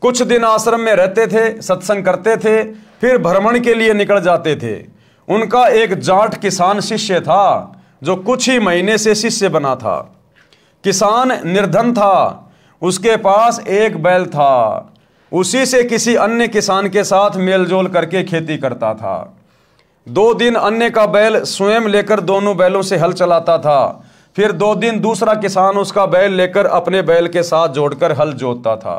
कुछ दिन आश्रम में रहते थे, सत्संग करते थे, फिर भ्रमण के लिए निकल जाते थे। उनका एक जाट किसान शिष्य था जो कुछ ही महीने से शिष्य बना था। किसान निर्धन था, उसके पास एक बैल था, उसी से किसी अन्य किसान के साथ मेलजोल करके खेती करता था। 2 दिन अन्य का बैल स्वयं लेकर दोनों बैलों से हल चलाता था, फिर 2 दिन दूसरा किसान उसका बैल लेकर अपने बैल के साथ जोड़कर हल जोतता था।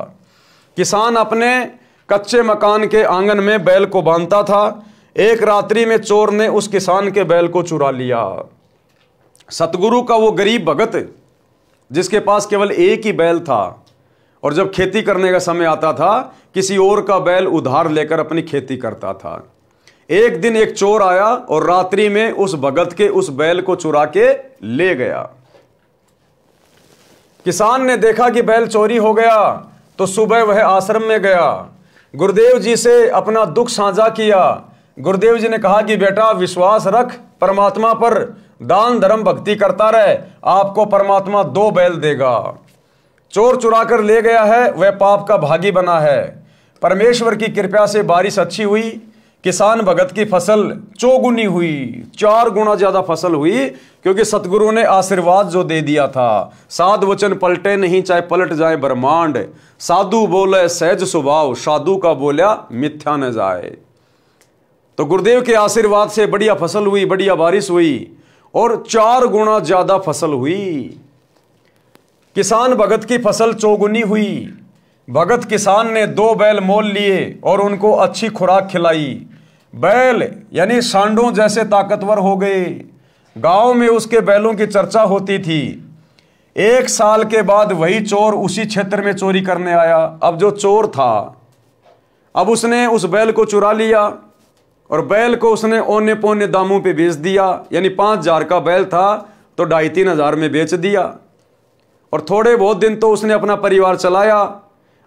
किसान अपने कच्चे मकान के आंगन में बैल को बांधता था। एक रात्रि में चोर ने उस किसान के बैल को चुरा लिया। सतगुरु का वो गरीब भगत जिसके पास केवल एक ही बैल था और जब खेती करने का समय आता था किसी और का बैल उधार लेकर अपनी खेती करता था। एक दिन एक चोर आया और रात्रि में उस भगत के उस बैल को चुरा के ले गया। किसान ने देखा कि बैल चोरी हो गया तो सुबह वह आश्रम में गया, गुरुदेव जी से अपना दुख साझा किया। गुरुदेव जी ने कहा कि बेटा विश्वास रख परमात्मा पर, दान धर्म भक्ति करता रहे, आपको परमात्मा 2 बैल देगा। चोर चुरा कर ले गया है, वह पाप का भागी बना है। परमेश्वर की कृपा से बारिश अच्छी हुई, किसान भगत की फसल चौगुनी हुई, 4 गुना ज्यादा फसल हुई, क्योंकि सतगुरु ने आशीर्वाद जो दे दिया था। साध वचन पलटे नहीं, चाहे पलट जाए ब्रह्मांड। साधु बोले सहज स्वभाव, साधु का बोला मिथ्या न जाए। तो गुरुदेव के आशीर्वाद से बढ़िया फसल हुई, बढ़िया बारिश हुई और 4 गुना ज्यादा फसल हुई। किसान भगत की फसल चौगुनी हुई। भगत किसान ने 2 बैल मोल लिए और उनको अच्छी खुराक खिलाई। बैल यानी सांडों जैसे ताकतवर हो गए। गांव में उसके बैलों की चर्चा होती थी। 1 साल के बाद वही चोर उसी क्षेत्र में चोरी करने आया। अब जो चोर था, अब उसने उस बैल को चुरा लिया और बैल को उसने औने पौने दामों पे बेच दिया। यानी 5,000 का बैल था तो 2,500-3 हजार में बेच दिया और थोड़े बहुत दिन तो उसने अपना परिवार चलाया।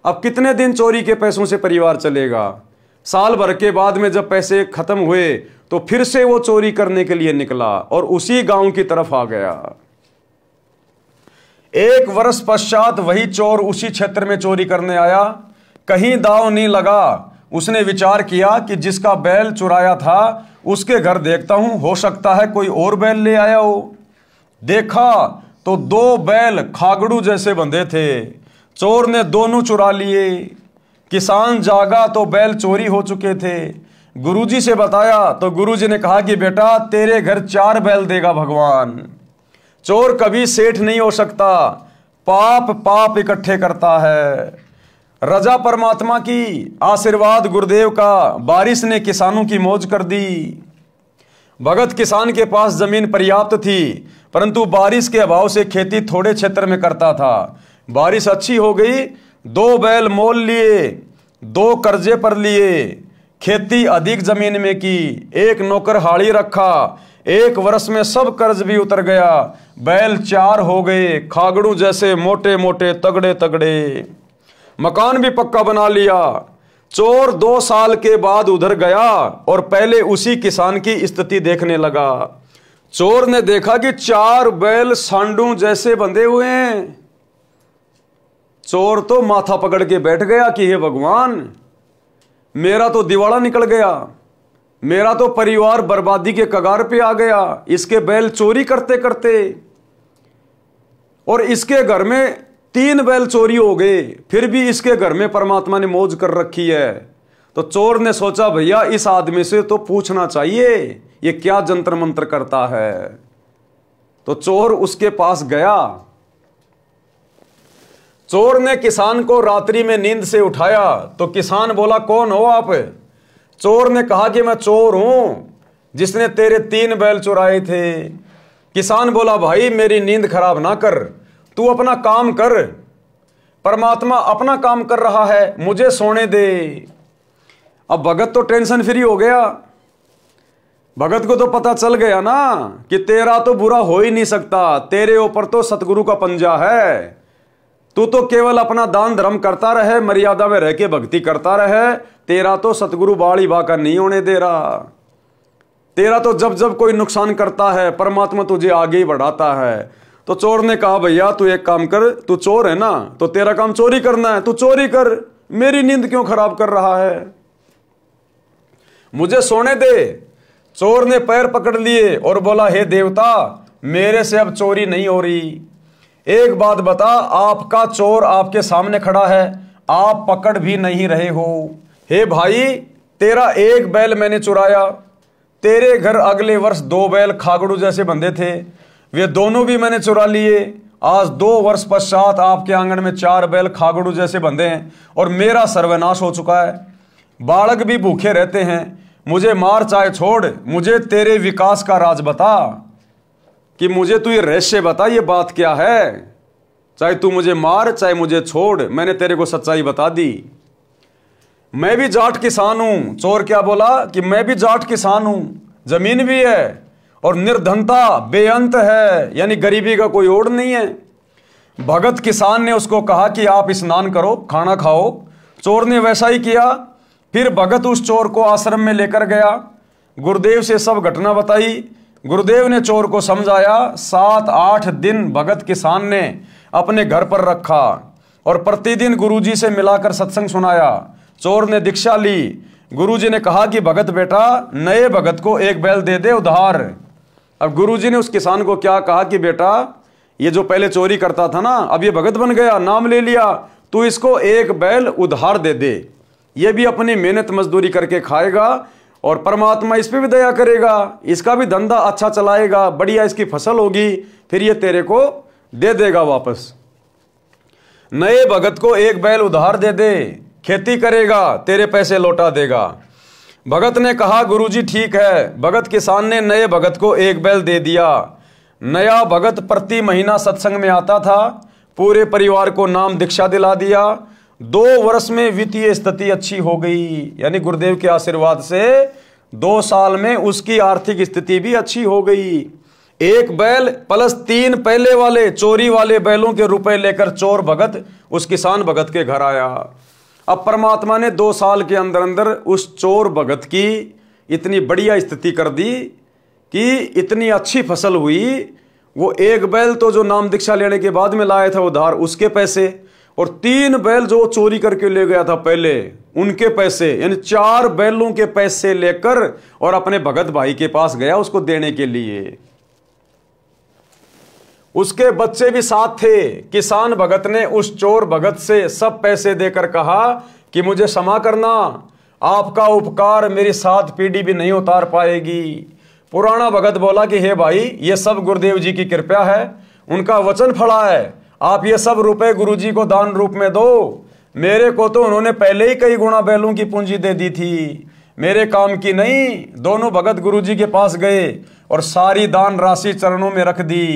अब कितने दिन चोरी के पैसों से परिवार चलेगा? साल भर के बाद में जब पैसे खत्म हुए तो फिर से वो चोरी करने के लिए निकला और उसी गांव की तरफ आ गया। 1 वर्ष पश्चात वही चोर उसी क्षेत्र में चोरी करने आया। कहीं दांव नहीं लगा। उसने विचार किया कि जिसका बैल चुराया था उसके घर देखता हूं, हो सकता है कोई और बैल ले आया हो। देखा तो 2 बैल खागड़ू जैसे बंधे थे। चोर ने दोनों चुरा लिए। किसान जागा तो बैल चोरी हो चुके थे। गुरुजी से बताया तो गुरुजी ने कहा कि बेटा तेरे घर 4 बैल देगा भगवान। चोर कभी सेठ नहीं हो सकता, पाप इकट्ठे करता है। रजा परमात्मा की, आशीर्वाद गुरुदेव का, बारिश ने किसानों की मौज कर दी। भगत किसान के पास जमीन पर्याप्त थी परंतु बारिश के अभाव से खेती थोड़े क्षेत्र में करता था। बारिश अच्छी हो गई, 2 बैल मोल लिए, 2 कर्जे पर लिए, खेती अधिक जमीन में की, 1 नौकर हाड़ी रखा। 1 वर्ष में सब कर्ज भी उतर गया। बैल 4 हो गए, खागड़ू जैसे मोटे मोटे, तगड़े तगड़े। मकान भी पक्का बना लिया। चोर 2 साल के बाद उधर गया और पहले उसी किसान की स्थिति देखने लगा। चोर ने देखा कि 4 बैल सांडू जैसे बंधे हुए हैं। चोर तो माथा पकड़ के बैठ गया कि हे भगवान, मेरा तो दिवाला निकल गया, मेरा तो परिवार बर्बादी के कगार पे आ गया इसके बैल चोरी करते करते। और इसके घर में 3 बैल चोरी हो गए, फिर भी इसके घर में परमात्मा ने मौज कर रखी है। तो चोर ने सोचा भैया इस आदमी से तो पूछना चाहिए ये क्या जंतर मंत्र करता है। तो चोर उसके पास गया। चोर ने किसान को रात्रि में नींद से उठाया तो किसान बोला कौन हो आप? चोर ने कहा कि मैं चोर हूं, जिसने तेरे 3 बैल चुराए थे। किसान बोला भाई मेरी नींद खराब ना कर, तू अपना काम कर, परमात्मा अपना काम कर रहा है, मुझे सोने दे। अब भगत तो टेंशन फ्री हो गया। भगत को तो पता चल गया ना कि तेरा तो बुरा हो ही नहीं सकता, तेरे ऊपर तो सतगुरु का पंजा है। तू तो केवल अपना दान धर्म करता रहे, मर्यादा में रह के भक्ति करता रहे, तेरा तो सतगुरु बाड़ी बाका नहीं होने दे रहा। तेरा तो जब जब कोई नुकसान करता है परमात्मा तुझे आगे ही बढ़ाता है। तो चोर ने कहा भैया तू एक काम कर, तू चोर है ना तो तेरा काम चोरी करना है, तू चोरी कर, मेरी नींद क्यों खराब कर रहा है, मुझे सोने दे। चोर ने पैर पकड़ लिए और बोला हे देवता मेरे से अब चोरी नहीं हो रही। एक बात बता, आपका चोर आपके सामने खड़ा है, आप पकड़ भी नहीं रहे हो। हे भाई तेरा 1 बैल मैंने चुराया, तेरे घर अगले वर्ष 2 बैल खागड़ू जैसे बंधे थे, वे दोनों भी मैंने चुरा लिए। आज 2 वर्ष पश्चात आपके आंगन में 4 बैल खागड़ू जैसे बंधे हैं और मेरा सर्वनाश हो चुका है। बालक भी भूखे रहते हैं, मुझे मार चाहे छोड़, मुझे तेरे विकास का राज बता कि मुझे तू ये रहस्य बता, ये बात क्या है। चाहे तू मुझे मार चाहे मुझे छोड़, मैंने तेरे को सच्चाई बता दी। मैं भी जाट किसान हूं। चोर क्या बोला कि मैं भी जाट किसान हूं, जमीन भी है और निर्धनता बेअंत है, यानी गरीबी का कोई ओढ़ नहीं है। भगत किसान ने उसको कहा कि आप स्नान करो, खाना खाओ। चोर ने वैसा ही किया। फिर भगत उस चोर को आश्रम में लेकर गया, गुरुदेव से सब घटना बताई। गुरुदेव ने चोर को समझाया। 7-8 दिन भगत किसान ने अपने घर पर रखा और प्रतिदिन गुरुजी से मिलाकर सत्संग सुनाया। चोर ने दीक्षा ली। गुरुजी ने कहा कि भगत बेटा नए भगत को 1 बैल दे दे उधार। अब गुरुजी ने उस किसान को क्या कहा कि बेटा ये जो पहले चोरी करता था ना, अब ये भगत बन गया, नाम ले लिया, तू इसको 1 बैल उधार दे दे, ये भी अपनी मेहनत मजदूरी करके खाएगा और परमात्मा इस पे भी दया करेगा, इसका भी धंधा अच्छा चलाएगा, बढ़िया इसकी फसल होगी, फिर ये तेरे को दे देगा वापस। नए भगत को 1 बैल उधार दे दे, खेती करेगा, तेरे पैसे लौटा देगा। भगत ने कहा गुरुजी ठीक है। भगत किसान ने नए भगत को 1 बैल दे दिया। नया भगत प्रति महीना सत्संग में आता था, पूरे परिवार को नाम दीक्षा दिला दिया। 2 वर्ष में वित्तीय स्थिति अच्छी हो गई, यानी गुरुदेव के आशीर्वाद से 2 साल में उसकी आर्थिक स्थिति भी अच्छी हो गई। 1 बैल प्लस 3 पहले वाले चोरी वाले बैलों के रुपए लेकर चोर भगत उस किसान भगत के घर आया। अब परमात्मा ने 2 साल के अंदर अंदर उस चोर भगत की इतनी बढ़िया स्थिति कर दी कि इतनी अच्छी फसल हुई। वो 1 बैल तो जो नाम दीक्षा लेने के बाद में लाया था उधार, उसके पैसे, और 3 बैल जो चोरी करके ले गया था पहले, उनके पैसे, यानी 4 बैलों के पैसे लेकर और अपने भगत भाई के पास गया उसको देने के लिए। उसके बच्चे भी साथ थे। किसान भगत ने उस चोर भगत से सब पैसे देकर कहा कि मुझे क्षमा करना, आपका उपकार मेरी 7 पीढ़ी भी नहीं उतार पाएगी। पुराना भगत बोला कि हे भाई ये सब गुरुदेव जी की कृपा है, उनका वचन फला है, आप ये सब रुपए गुरुजी को दान रूप में दो। मेरे को तो उन्होंने पहले ही कई गुना बैलों की पूंजी दे दी थी, मेरे काम की नहीं। दोनों भगत गुरुजी के पास गए और सारी दान राशि चरणों में रख दी।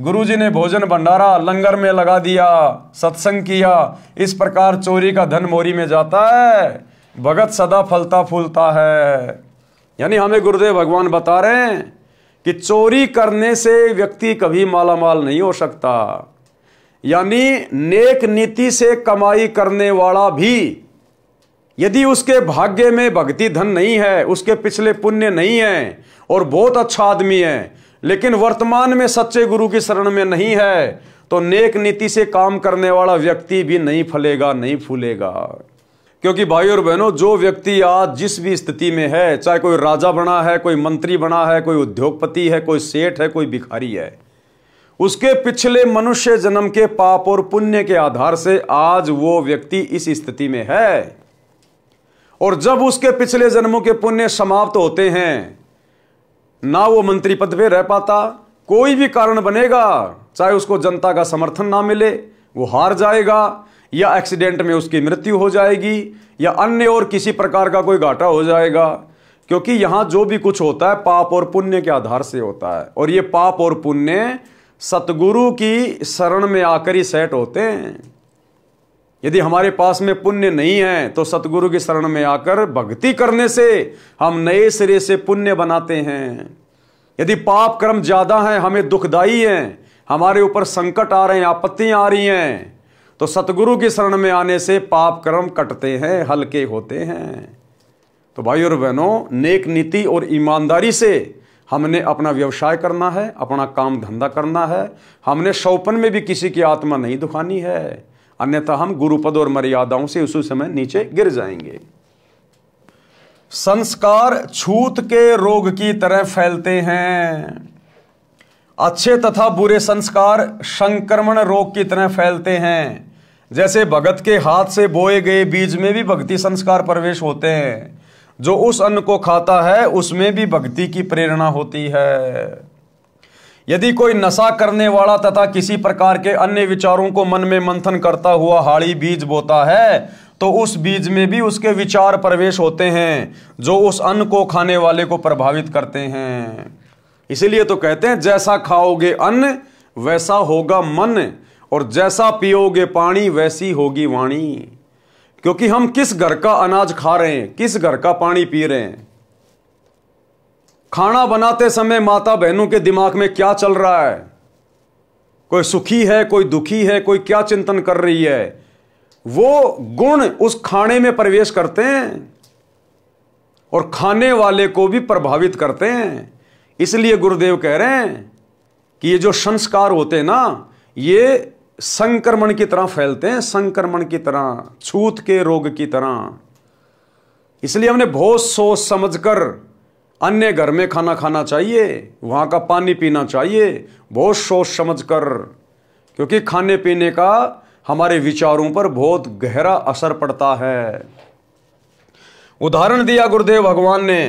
गुरुजी ने भोजन भंडारा लंगर में लगा दिया, सत्संग किया। इस प्रकार चोरी का धन मोरी में जाता है, भगत सदा फलता फूलता है। यानी हमें गुरुदेव भगवान बता रहे हैं कि चोरी करने से व्यक्ति कभी मालामाल नहीं हो सकता। यानी नेक नीति से कमाई करने वाला भी यदि उसके भाग्य में भक्ति धन नहीं है, उसके पिछले पुण्य नहीं है और बहुत अच्छा आदमी है, लेकिन वर्तमान में सच्चे गुरु की शरण में नहीं है, तो नेक नीति से काम करने वाला व्यक्ति भी नहीं फलेगा, नहीं फूलेगा। क्योंकि भाई और बहनों, जो व्यक्ति आज जिस भी स्थिति में है, चाहे कोई राजा बना है, कोई मंत्री बना है, कोई उद्योगपति है, कोई सेठ है, कोई भिखारी है, उसके पिछले मनुष्य जन्म के पाप और पुण्य के आधार से आज वो व्यक्ति इस स्थिति में है। और जब उसके पिछले जन्मों के पुण्य समाप्त होते हैं, ना वो मंत्री पद पे रह पाता, कोई भी कारण बनेगा, चाहे उसको जनता का समर्थन ना मिले, वो हार जाएगा, या एक्सीडेंट में उसकी मृत्यु हो जाएगी, या अन्य और किसी प्रकार का कोई घाटा हो जाएगा। क्योंकि यहां जो भी कुछ होता है पाप और पुण्य के आधार से होता है, और ये पाप और पुण्य सतगुरु की शरण में आकर ही सेट होते हैं। यदि हमारे पास में पुण्य नहीं है तो सतगुरु की शरण में आकर भक्ति करने से हम नए सिरे से पुण्य बनाते हैं। यदि पाप कर्म ज्यादा हैं, हमें दुखदाई हैं, हमारे ऊपर संकट आ रहे हैं, आपत्तियां आ रही हैं, तो सतगुरु की शरण में आने से पाप कर्म कटते हैं, हल्के होते हैं। तो भाई और बहनों, नेक नीति और ईमानदारी से हमने अपना व्यवसाय करना है, अपना काम धंधा करना है। हमने शौपन में भी किसी की आत्मा नहीं दुखानी है, अन्यथा हम गुरुपद और मर्यादाओं से उसी समय नीचे गिर जाएंगे। संस्कार छूत के रोग की तरह फैलते हैं। अच्छे तथा बुरे संस्कार संक्रमण रोग की तरह फैलते हैं। जैसे भगत के हाथ से बोए गए बीज में भी भक्ति संस्कार प्रवेश होते हैं। जो उस अन्न को खाता है उसमें भी भक्ति की प्रेरणा होती है। यदि कोई नशा करने वाला तथा किसी प्रकार के अन्य विचारों को मन में मंथन करता हुआ हाड़ी बीज बोता है तो उस बीज में भी उसके विचार प्रवेश होते हैं जो उस अन्न को खाने वाले को प्रभावित करते हैं। इसीलिए तो कहते हैं जैसा खाओगे अन्न वैसा होगा मन, और जैसा पियोगे पानी वैसी होगी वाणी। क्योंकि हम किस घर का अनाज खा रहे हैं, किस घर का पानी पी रहे हैं। खाना बनाते समय माता बहनों के दिमाग में क्या चल रहा है, कोई सुखी है, कोई दुखी है, कोई क्या चिंतन कर रही है, वो गुण उस खाने में प्रवेश करते हैं और खाने वाले को भी प्रभावित करते हैं। इसलिए गुरुदेव कह रहे हैं कि ये जो संस्कार होते हैं ना, ये संक्रमण की तरह फैलते हैं, संक्रमण की तरह, छूत के रोग की तरह। इसलिए हमने बहुत सोच समझकर अन्य घर में खाना खाना चाहिए, वहां का पानी पीना चाहिए, बहुत सोच समझकर, क्योंकि खाने पीने का हमारे विचारों पर बहुत गहरा असर पड़ता है। उदाहरण दिया गुरुदेव भगवान ने।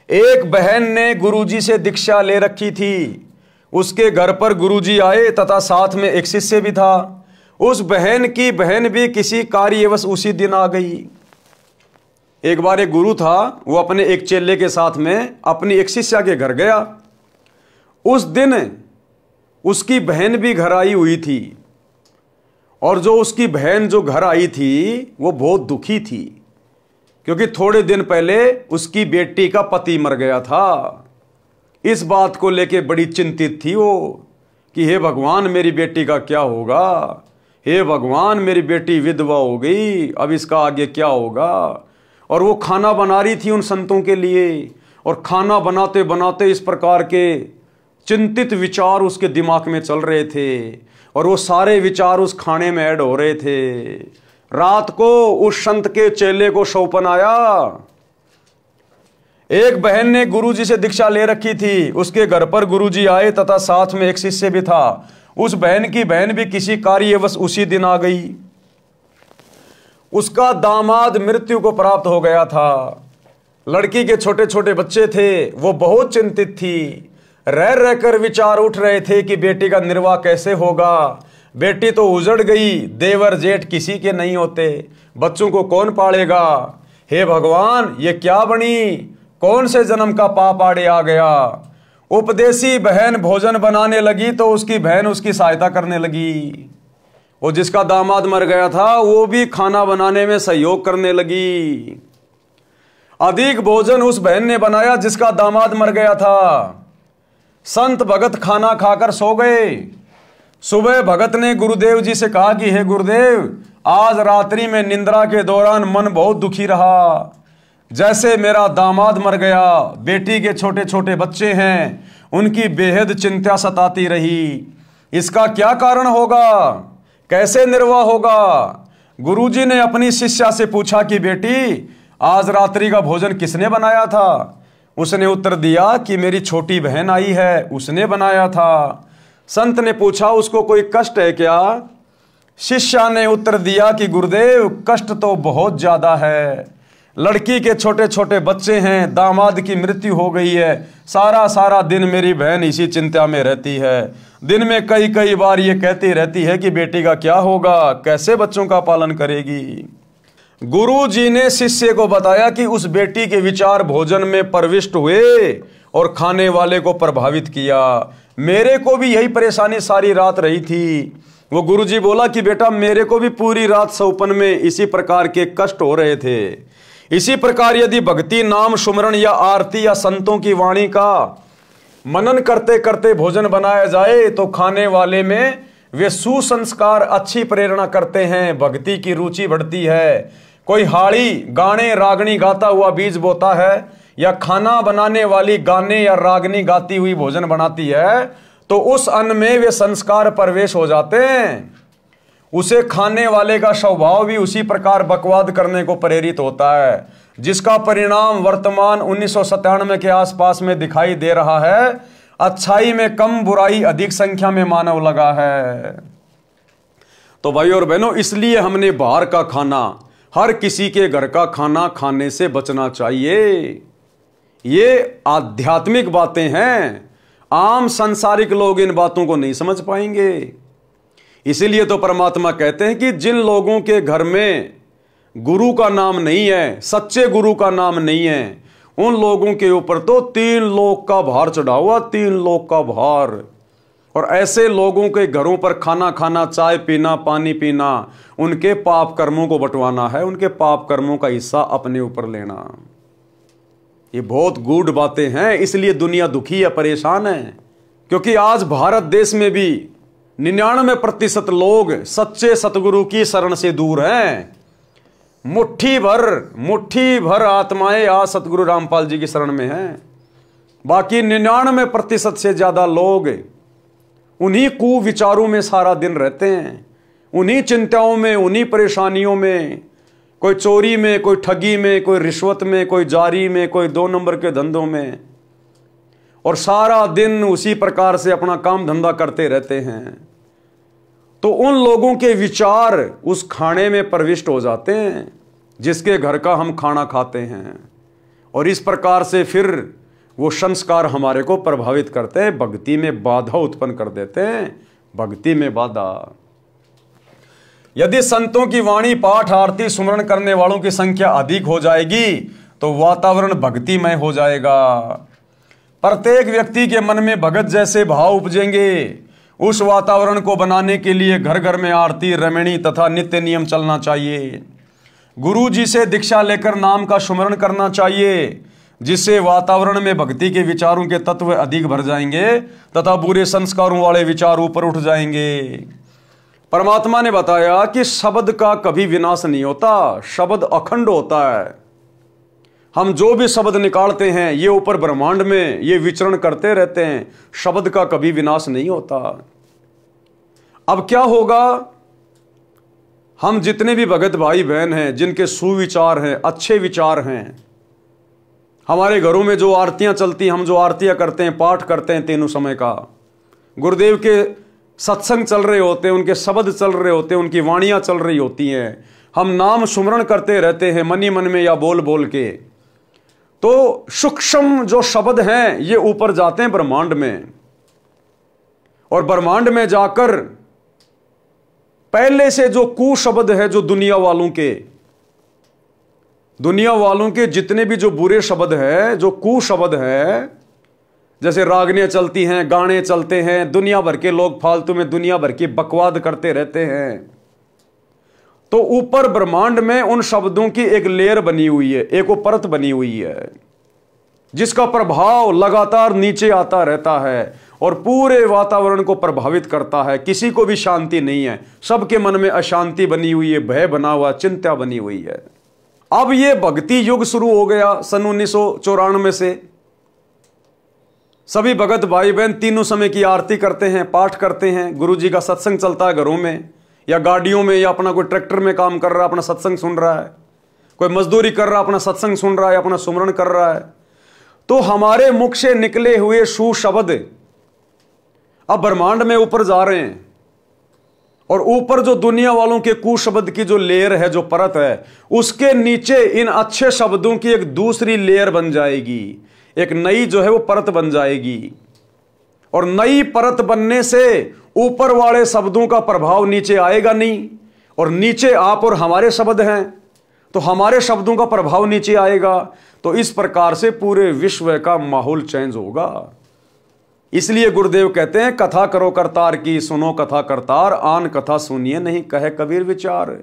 एक बहन ने गुरुजी से दीक्षा ले रखी थी। उसके घर पर गुरुजी आए तथा साथ में एक शिष्य भी था। उस बहन की बहन भी किसी कार्यवश उसी दिन आ गई। एक बार एक गुरु था, वो अपने एक चेले के साथ में अपनी एक शिष्या के घर गया। उस दिन उसकी बहन भी घर आई हुई थी, और जो उसकी बहन जो घर आई थी वो बहुत दुखी थी, क्योंकि थोड़े दिन पहले उसकी बेटी का पति मर गया था। इस बात को लेके बड़ी चिंतित थी वो कि हे भगवान मेरी बेटी का क्या होगा, हे भगवान मेरी बेटी विधवा हो गई, अब इसका आगे क्या होगा। और वो खाना बना रही थी उन संतों के लिए, और खाना बनाते बनाते इस प्रकार के चिंतित विचार उसके दिमाग में चल रहे थे, और वो सारे विचार उस खाने में ऐड हो रहे थे। रात को उस संत के चेले को सौपन आया। एक बहन ने गुरुजी से दीक्षा ले रखी थी, उसके घर पर गुरुजी आए तथा साथ में एक शिष्य भी था। उस बहन की बहन भी किसी कार्यवश उसी दिन आ गई। उसका दामाद मृत्यु को प्राप्त हो गया था। लड़की के छोटे छोटे बच्चे थे, वो बहुत चिंतित थी। रह रहकर विचार उठ रहे थे कि बेटी का निर्वाह कैसे होगा। बेटी तो उजड़ गई, देवर जेठ किसी के नहीं होते, बच्चों को कौन पालेगा। हे भगवान ये क्या बनी, कौन से जन्म का पाप आड़े आ गया। उपदेशी बहन भोजन बनाने लगी तो उसकी बहन उसकी सहायता करने लगी। वो जिसका दामाद मर गया था वो भी खाना बनाने में सहयोग करने लगी। अधिक भोजन उस बहन ने बनाया जिसका दामाद मर गया था। संत भगत खाना खाकर सो गए। सुबह भगत ने गुरुदेव जी से कहा कि हे गुरुदेव, आज रात्रि में निंद्रा के दौरान मन बहुत दुखी रहा। जैसे मेरा दामाद मर गया, बेटी के छोटे छोटे बच्चे हैं, उनकी बेहद चिंता सताती रही। इसका क्या कारण होगा, कैसे निर्वाह होगा। गुरुजी ने अपनी शिष्या से पूछा कि बेटी आज रात्रि का भोजन किसने बनाया था। उसने उत्तर दिया कि मेरी छोटी बहन आई है, उसने बनाया था। संत ने पूछा उसको कोई कष्ट है क्या। शिष्या ने उत्तर दिया कि गुरुदेव कष्ट तो बहुत ज्यादा है। लड़की के छोटे छोटे बच्चे हैं, दामाद की मृत्यु हो गई है, सारा दिन मेरी बहन इसी चिंता में रहती है। दिन में कई बार ये कहती रहती है कि बेटी का क्या होगा, कैसे बच्चों का पालन करेगी। गुरु जी ने शिष्य को बताया कि उस बेटी के विचार भोजन में प्रविष्ट हुए और खाने वाले को प्रभावित किया। मेरे को भी यही परेशानी सारी रात रही थी। वो गुरुजी बोला कि बेटा मेरे को भी पूरी रात सौपन में इसी प्रकार के कष्ट हो रहे थे। इसी प्रकार यदि भक्ति, नाम, सुमरण या आरती या संतों की वाणी का मनन करते करते भोजन बनाया जाए तो खाने वाले में वे सुसंस्कार, अच्छी प्रेरणा करते हैं, भक्ति की रुचि बढ़ती है। कोई हाड़ी गाने रागनी गाता हुआ बीज बोता है या खाना बनाने वाली गाने या रागनी गाती हुई भोजन बनाती है तो उस अन्न में वे संस्कार प्रवेश हो जाते हैं। उसे खाने वाले का स्वभाव भी उसी प्रकार बकवाद करने को प्रेरित होता है, जिसका परिणाम वर्तमान 1997 के आसपास में दिखाई दे रहा है। अच्छाई में कम, बुराई अधिक संख्या में मानव लगा है। तो भाई और बहनों, इसलिए हमने बाहर का खाना, हर किसी के घर का खाना खाने से बचना चाहिए। ये आध्यात्मिक बातें हैं, आम संसारिक लोग इन बातों को नहीं समझ पाएंगे। इसीलिए तो परमात्मा कहते हैं कि जिन लोगों के घर में गुरु का नाम नहीं है, सच्चे गुरु का नाम नहीं है, उन लोगों के ऊपर तो 3 लोक का भार चढ़ा हुआ, 3 लोक का भार। और ऐसे लोगों के घरों पर खाना खाना, चाय पीना, पानी पीना, उनके पाप कर्मों को बंटवाना है, उनके पाप कर्मों का हिस्सा अपने ऊपर लेना। ये बहुत गूढ़ बातें हैं। इसलिए दुनिया दुखी है, परेशान है, क्योंकि आज भारत देश में भी 99% लोग सच्चे सतगुरु की शरण से दूर हैं। मुट्ठी भर आत्माएं आज सतगुरु रामपाल जी की शरण में हैं। बाकी 99% से ज्यादा लोग उन्हीं कुविचारों में सारा दिन रहते हैं, उन्हीं चिंताओं में, उन्हीं परेशानियों में, कोई चोरी में, कोई ठगी में, कोई रिश्वत में, कोई जारी में, कोई 2 नंबर के धंधों में, और सारा दिन उसी प्रकार से अपना काम धंधा करते रहते हैं। तो उन लोगों के विचार उस खाने में प्रविष्ट हो जाते हैं जिसके घर का हम खाना खाते हैं, और इस प्रकार से फिर वो संस्कार हमारे को प्रभावित करते हैं, भक्ति में बाधा उत्पन्न कर देते हैं। भक्ति में बाधा। यदि संतों की वाणी, पाठ, आरती, सुमरण करने वालों की संख्या अधिक हो जाएगी तो वातावरण भक्तिमय हो जाएगा। प्रत्येक व्यक्ति के मन में भगत जैसे भाव उपजेंगे। उस वातावरण को बनाने के लिए घर घर में आरती, रमणी तथा नित्य नियम चलना चाहिए। गुरु जी से दीक्षा लेकर नाम का सुमरण करना चाहिए, जिससे वातावरण में भक्ति के विचारों के तत्व अधिक भर जाएंगे तथा बुरे संस्कारों वाले विचार ऊपर उठ जाएंगे। परमात्मा ने बताया कि शब्द का कभी विनाश नहीं होता, शब्द अखंड होता है। हम जो भी शब्द निकालते हैं ये ऊपर ब्रह्मांड में ये विचरण करते रहते हैं, शब्द का कभी विनाश नहीं होता। अब क्या होगा, हम जितने भी भगत भाई बहन हैं जिनके सुविचार हैं, अच्छे विचार हैं, हमारे घरों में जो आरतियां चलती, हम जो आरतियां करते हैं, पाठ करते हैं तीनों समय का, गुरुदेव के सत्संग चल रहे होते हैं, उनके शब्द चल रहे होते हैं, उनकी वाणियां चल रही होती हैं, हम नाम सुमरण करते रहते हैं मनी मन में या बोल बोल के, तो सूक्ष्म जो शब्द हैं ये ऊपर जाते हैं ब्रह्मांड में, और ब्रह्मांड में जाकर पहले से जो कुशब्द है, जो दुनिया वालों के जितने भी जो बुरे शब्द है, जो कुशब्द है, जैसे रागनियां चलती हैं, गाने चलते हैं, दुनिया भर के लोग फालतू में दुनिया भर की बकवाद करते रहते हैं, तो ऊपर ब्रह्मांड में उन शब्दों की एक लेयर बनी हुई है, एक परत बनी हुई है, जिसका प्रभाव लगातार नीचे आता रहता है और पूरे वातावरण को प्रभावित करता है। किसी को भी शांति नहीं है, सबके मन में अशांति बनी हुई है, भय बना हुआ, चिंता बनी हुई है। अब ये भक्ति युग शुरू हो गया सन 1994 से। सभी भगत भाई बहन तीनों समय की आरती करते हैं, पाठ करते हैं, गुरु जी का सत्संग चलता है घरों में या गाड़ियों में, या अपना कोई ट्रैक्टर में काम कर रहा है अपना सत्संग सुन रहा है, कोई मजदूरी कर रहा है अपना सत्संग सुन रहा है, अपना सुमरण कर रहा है। तो हमारे मुख से निकले हुए सुशब्द अब ब्रह्मांड में ऊपर जा रहे हैं, और ऊपर जो दुनिया वालों के कुशब्द की जो लेयर है, जो परत है, उसके नीचे इन अच्छे शब्दों की एक दूसरी लेयर बन जाएगी, एक नई जो है वो परत बन जाएगी। और नई परत बनने से ऊपर वाले शब्दों का प्रभाव नीचे आएगा नहीं, और नीचे आप और हमारे शब्द हैं, तो हमारे शब्दों का प्रभाव नीचे आएगा, तो इस प्रकार से पूरे विश्व का माहौल चेंज होगा। इसलिए गुरुदेव कहते हैं, कथा करो करतार की, सुनो कथा करतार, आन कथा सुनिए नहीं कहे कबीर विचार।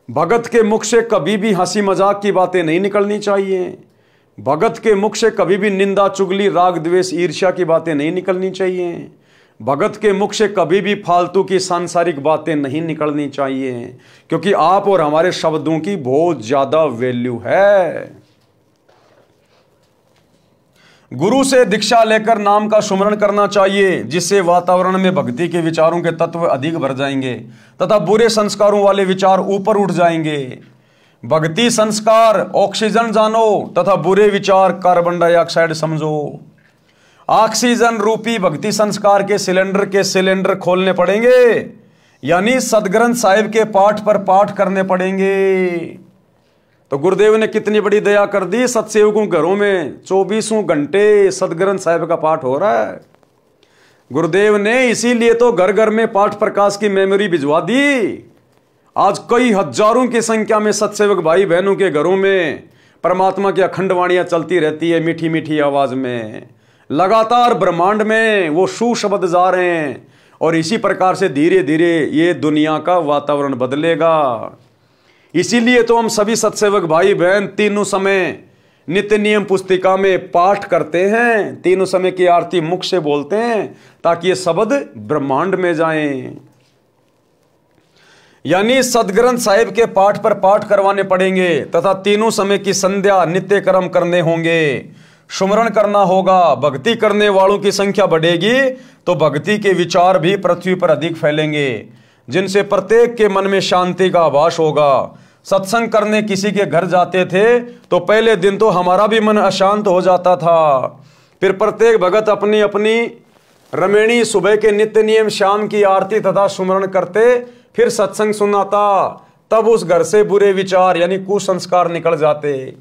भगत के मुख से कभी भी हंसी मजाक की बातें नहीं निकलनी चाहिए। भगत के मुख से कभी भी निंदा, चुगली, राग, द्वेष, ईर्ष्या की बातें नहीं निकलनी चाहिए। भगत के मुख से कभी भी फालतू की सांसारिक बातें नहीं निकलनी चाहिए, क्योंकि आप और हमारे शब्दों की बहुत ज्यादा वैल्यू है। गुरु से दीक्षा लेकर नाम का सुमरण करना चाहिए, जिससे वातावरण में भक्ति के विचारों के तत्व अधिक भर जाएंगे तथा बुरे संस्कारों वाले विचार ऊपर उठ जाएंगे। भक्ति संस्कार ऑक्सीजन जानो तथा बुरे विचार कार्बन डाइऑक्साइड समझो। ऑक्सीजन रूपी भक्ति संस्कार के सिलेंडर खोलने पड़ेंगे, यानी सदग्रंथ साहिब के पाठ पर पाठ करने पड़ेंगे। तो गुरुदेव ने कितनी बड़ी दया कर दी, सत्सेवकों घरों में 24 घंटे सदग्रंथ साहिब का पाठ हो रहा है। गुरुदेव ने इसीलिए तो घर घर में पाठ प्रकाश की मेमोरी भिजवा दी। आज कई हजारों की संख्या में सत्सेवक भाई बहनों के घरों में परमात्मा की अखंड वाणियां चलती रहती है, मीठी मीठी आवाज में। लगातार ब्रह्मांड में वो सुशब्द जा रहे हैं, और इसी प्रकार से धीरे धीरे ये दुनिया का वातावरण बदलेगा। इसीलिए तो हम सभी सत्सेवक भाई बहन तीनों समय नित्य नियम पुस्तिका में पाठ करते हैं, तीनों समय की आरती मुख से बोलते हैं, ताकि ये शब्द ब्रह्मांड में जाएं। यानी सदग्रंथ साहिब के पाठ पर पाठ करवाने पड़ेंगे तथा तीनों समय की संध्या नित्य कर्म करने होंगे, सुमरण करना होगा। भक्ति करने वालों की संख्या बढ़ेगी तो भक्ति के विचार भी पृथ्वी पर अधिक फैलेंगे, जिनसे प्रत्येक के मन में शांति का आभास होगा। सत्संग करने किसी के घर जाते थे तो पहले दिन तो हमारा भी मन अशांत हो जाता था, फिर प्रत्येक भगत अपनी अपनी रमेणी सुबह के नित्य नियम शाम की आरती तथा सुमरण करते, फिर सत्संग सुनाता, तब उस घर से बुरे विचार यानी कुसंस्कार निकल जाते।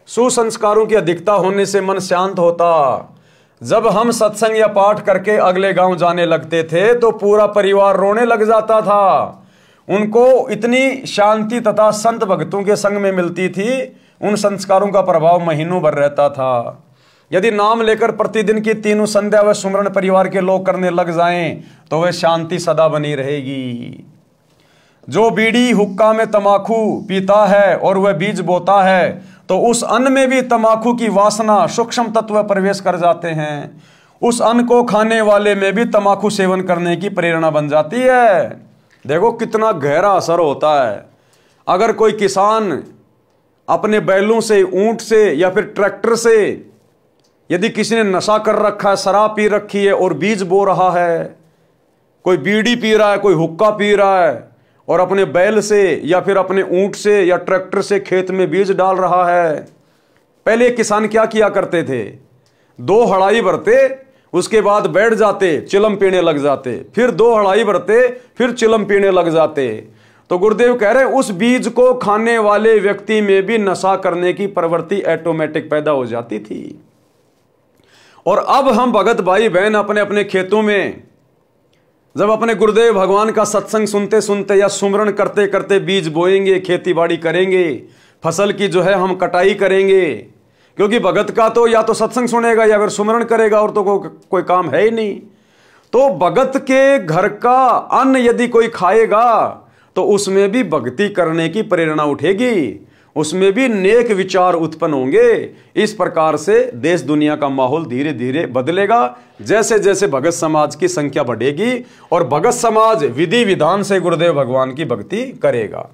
सुसंस्कारों की अधिकता होने से मन शांत होता। जब हम सत्संग या पाठ करके अगले गांव जाने लगते थे तो पूरा परिवार रोने लग जाता था। उनको इतनी शांति तथा संत भक्तों के संग में मिलती थी, उन संस्कारों का प्रभाव महीनों भर रहता था। यदि नाम लेकर प्रतिदिन की तीनों संध्या व सुमरण परिवार के लोग करने लग जाएं तो वह शांति सदा बनी रहेगी। जो बीड़ी हुक्का में तमाकू पीता है और वह बीज बोता है, तो उस अन्न में भी तमाकू की वासना सूक्ष्म तत्व प्रवेश कर जाते हैं। उस अन्न को खाने वाले में भी तमाकू सेवन करने की प्रेरणा बन जाती है। देखो कितना गहरा असर होता है। अगर कोई किसान अपने बैलों से, ऊंट से या फिर ट्रैक्टर से, यदि किसी ने नशा कर रखा है, शराब पी रखी है और बीज बो रहा है, कोई बीड़ी पी रहा है, कोई हुक्का पी रहा है और अपने बैल से या फिर अपने ऊंट से या ट्रैक्टर से खेत में बीज डाल रहा है, पहले किसान क्या किया करते थे? 2 हड़ाई भरते, उसके बाद बैठ जाते, चिलम पीने लग जाते, फिर 2 हड़ाई भरते, फिर चिलम पीने लग जाते। तो गुरुदेव कह रहे हैं उस बीज को खाने वाले व्यक्ति में भी नशा करने की प्रवृत्ति ऑटोमेटिक पैदा हो जाती थी। और अब हम भगत भाई बहन अपने अपने खेतों में जब अपने गुरुदेव भगवान का सत्संग सुनते सुनते या सुमरण करते करते बीज बोएंगे, खेती बाड़ी करेंगे, फसल की जो है हम कटाई करेंगे, क्योंकि भगत का तो या तो सत्संग सुनेगा या फिर सुमरण करेगा, और तो कोई काम है ही नहीं। तो भगत के घर का अन्न यदि कोई खाएगा तो उसमें भी भक्ति करने की प्रेरणा उठेगी, उसमें भी नेक विचार उत्पन्न होंगे। इस प्रकार से देश दुनिया का माहौल धीरे धीरे बदलेगा, जैसे जैसे भगत समाज की संख्या बढ़ेगी और भगत समाज विधि विधान से गुरुदेव भगवान की भक्ति करेगा।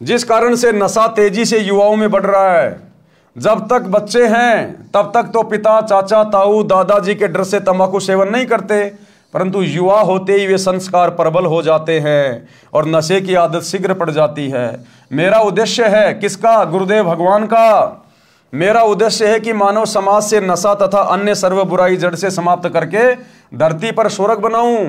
जिस कारण से नशा तेजी से युवाओं में बढ़ रहा है। जब तक बच्चे हैं तब तक तो पिता, चाचा, ताऊ, दादाजी के डर से तंबाकू सेवन नहीं करते, परंतु युवा होते ही वे संस्कार प्रबल हो जाते हैं और नशे की आदत शीघ्र पड़ जाती है। मेरा उद्देश्य है किसका? गुरुदेव भगवान का। मेरा उद्देश्य है कि मानव समाज से नशा तथा अन्य सर्व बुराई जड़ से समाप्त करके धरती पर स्वर्ग बनाऊं।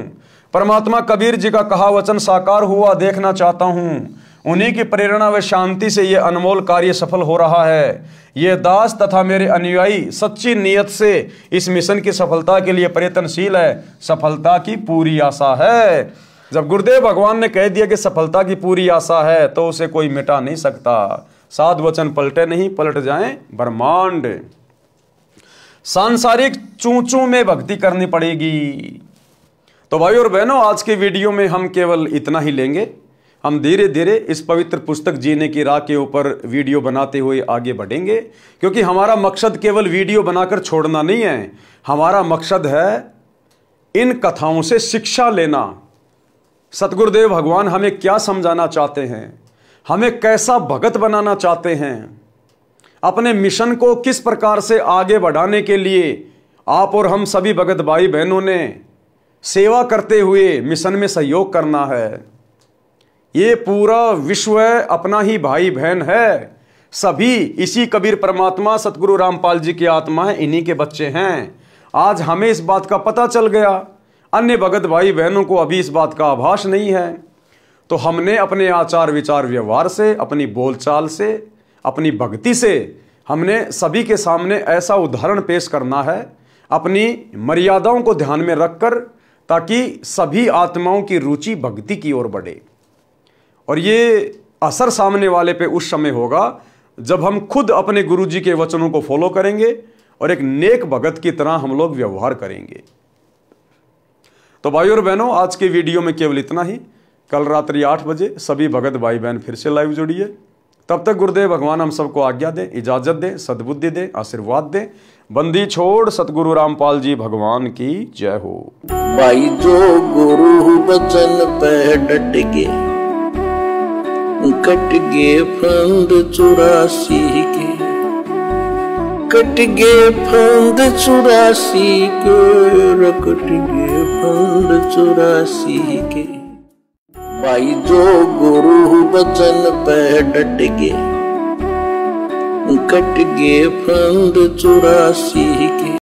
परमात्मा कबीर जी का कहा वचन साकार हुआ देखना चाहता हूं। उन्हीं की प्रेरणा व शांति से यह अनमोल कार्य सफल हो रहा है। ये दास तथा मेरे अनुयायी सच्ची नीयत से इस मिशन की सफलता के लिए प्रयत्नशील है। सफलता की पूरी आशा है। जब गुरुदेव भगवान ने कह दिया कि सफलता की पूरी आशा है तो उसे कोई मिटा नहीं सकता। साध वचन पलटे नहीं, पलट जाएं ब्रह्मांड। सांसारिक चूचू में भक्ति करनी पड़ेगी। तो भाई और बहनों, आज के वीडियो में हम केवल इतना ही लेंगे। हम धीरे धीरे इस पवित्र पुस्तक जीने की राह के ऊपर वीडियो बनाते हुए आगे बढ़ेंगे, क्योंकि हमारा मकसद केवल वीडियो बनाकर छोड़ना नहीं है। हमारा मकसद है इन कथाओं से शिक्षा लेना। सतगुरुदेव भगवान हमें क्या समझाना चाहते हैं, हमें कैसा भगत बनाना चाहते हैं, अपने मिशन को किस प्रकार से आगे बढ़ाने के लिए आप और हम सभी भगत भाई बहनों ने सेवा करते हुए मिशन में सहयोग करना है। ये पूरा विश्व अपना ही भाई बहन है। सभी इसी कबीर परमात्मा सतगुरु रामपाल जी की आत्मा है, इन्हीं के बच्चे हैं। आज हमें इस बात का पता चल गया, अन्य भगत भाई बहनों को अभी इस बात का आभास नहीं है। तो हमने अपने आचार विचार व्यवहार से, अपनी बोलचाल से, अपनी भक्ति से हमने सभी के सामने ऐसा उदाहरण पेश करना है, अपनी मर्यादाओं को ध्यान में रखकर, ताकि सभी आत्माओं की रुचि भक्ति की ओर बढ़े। और ये असर सामने वाले पे उस समय होगा जब हम खुद अपने गुरु जी के वचनों को फॉलो करेंगे और एक नेक भगत की तरह हम लोग व्यवहार करेंगे। तो भाई और बहनों, आज के वीडियो में केवल इतना ही। कल रात्रि 8 बजे सभी भगत भाई बहन फिर से लाइव जुड़िए। तब तक गुरुदेव भगवान हम सबको आज्ञा दें, इजाजत दें, सद्बुद्धि दें, आशीर्वाद दें। बंदी छोड़ सतगुरु रामपाल जी भगवान की जय हो। भाई जो गुरु वचन पे डट गए, कट गए फंद 84 के, कट गए फंद 84 के, कट गए फंद 84 के। भाई जो गुरु वचन पे डट गए, कट गए फंद 84 के।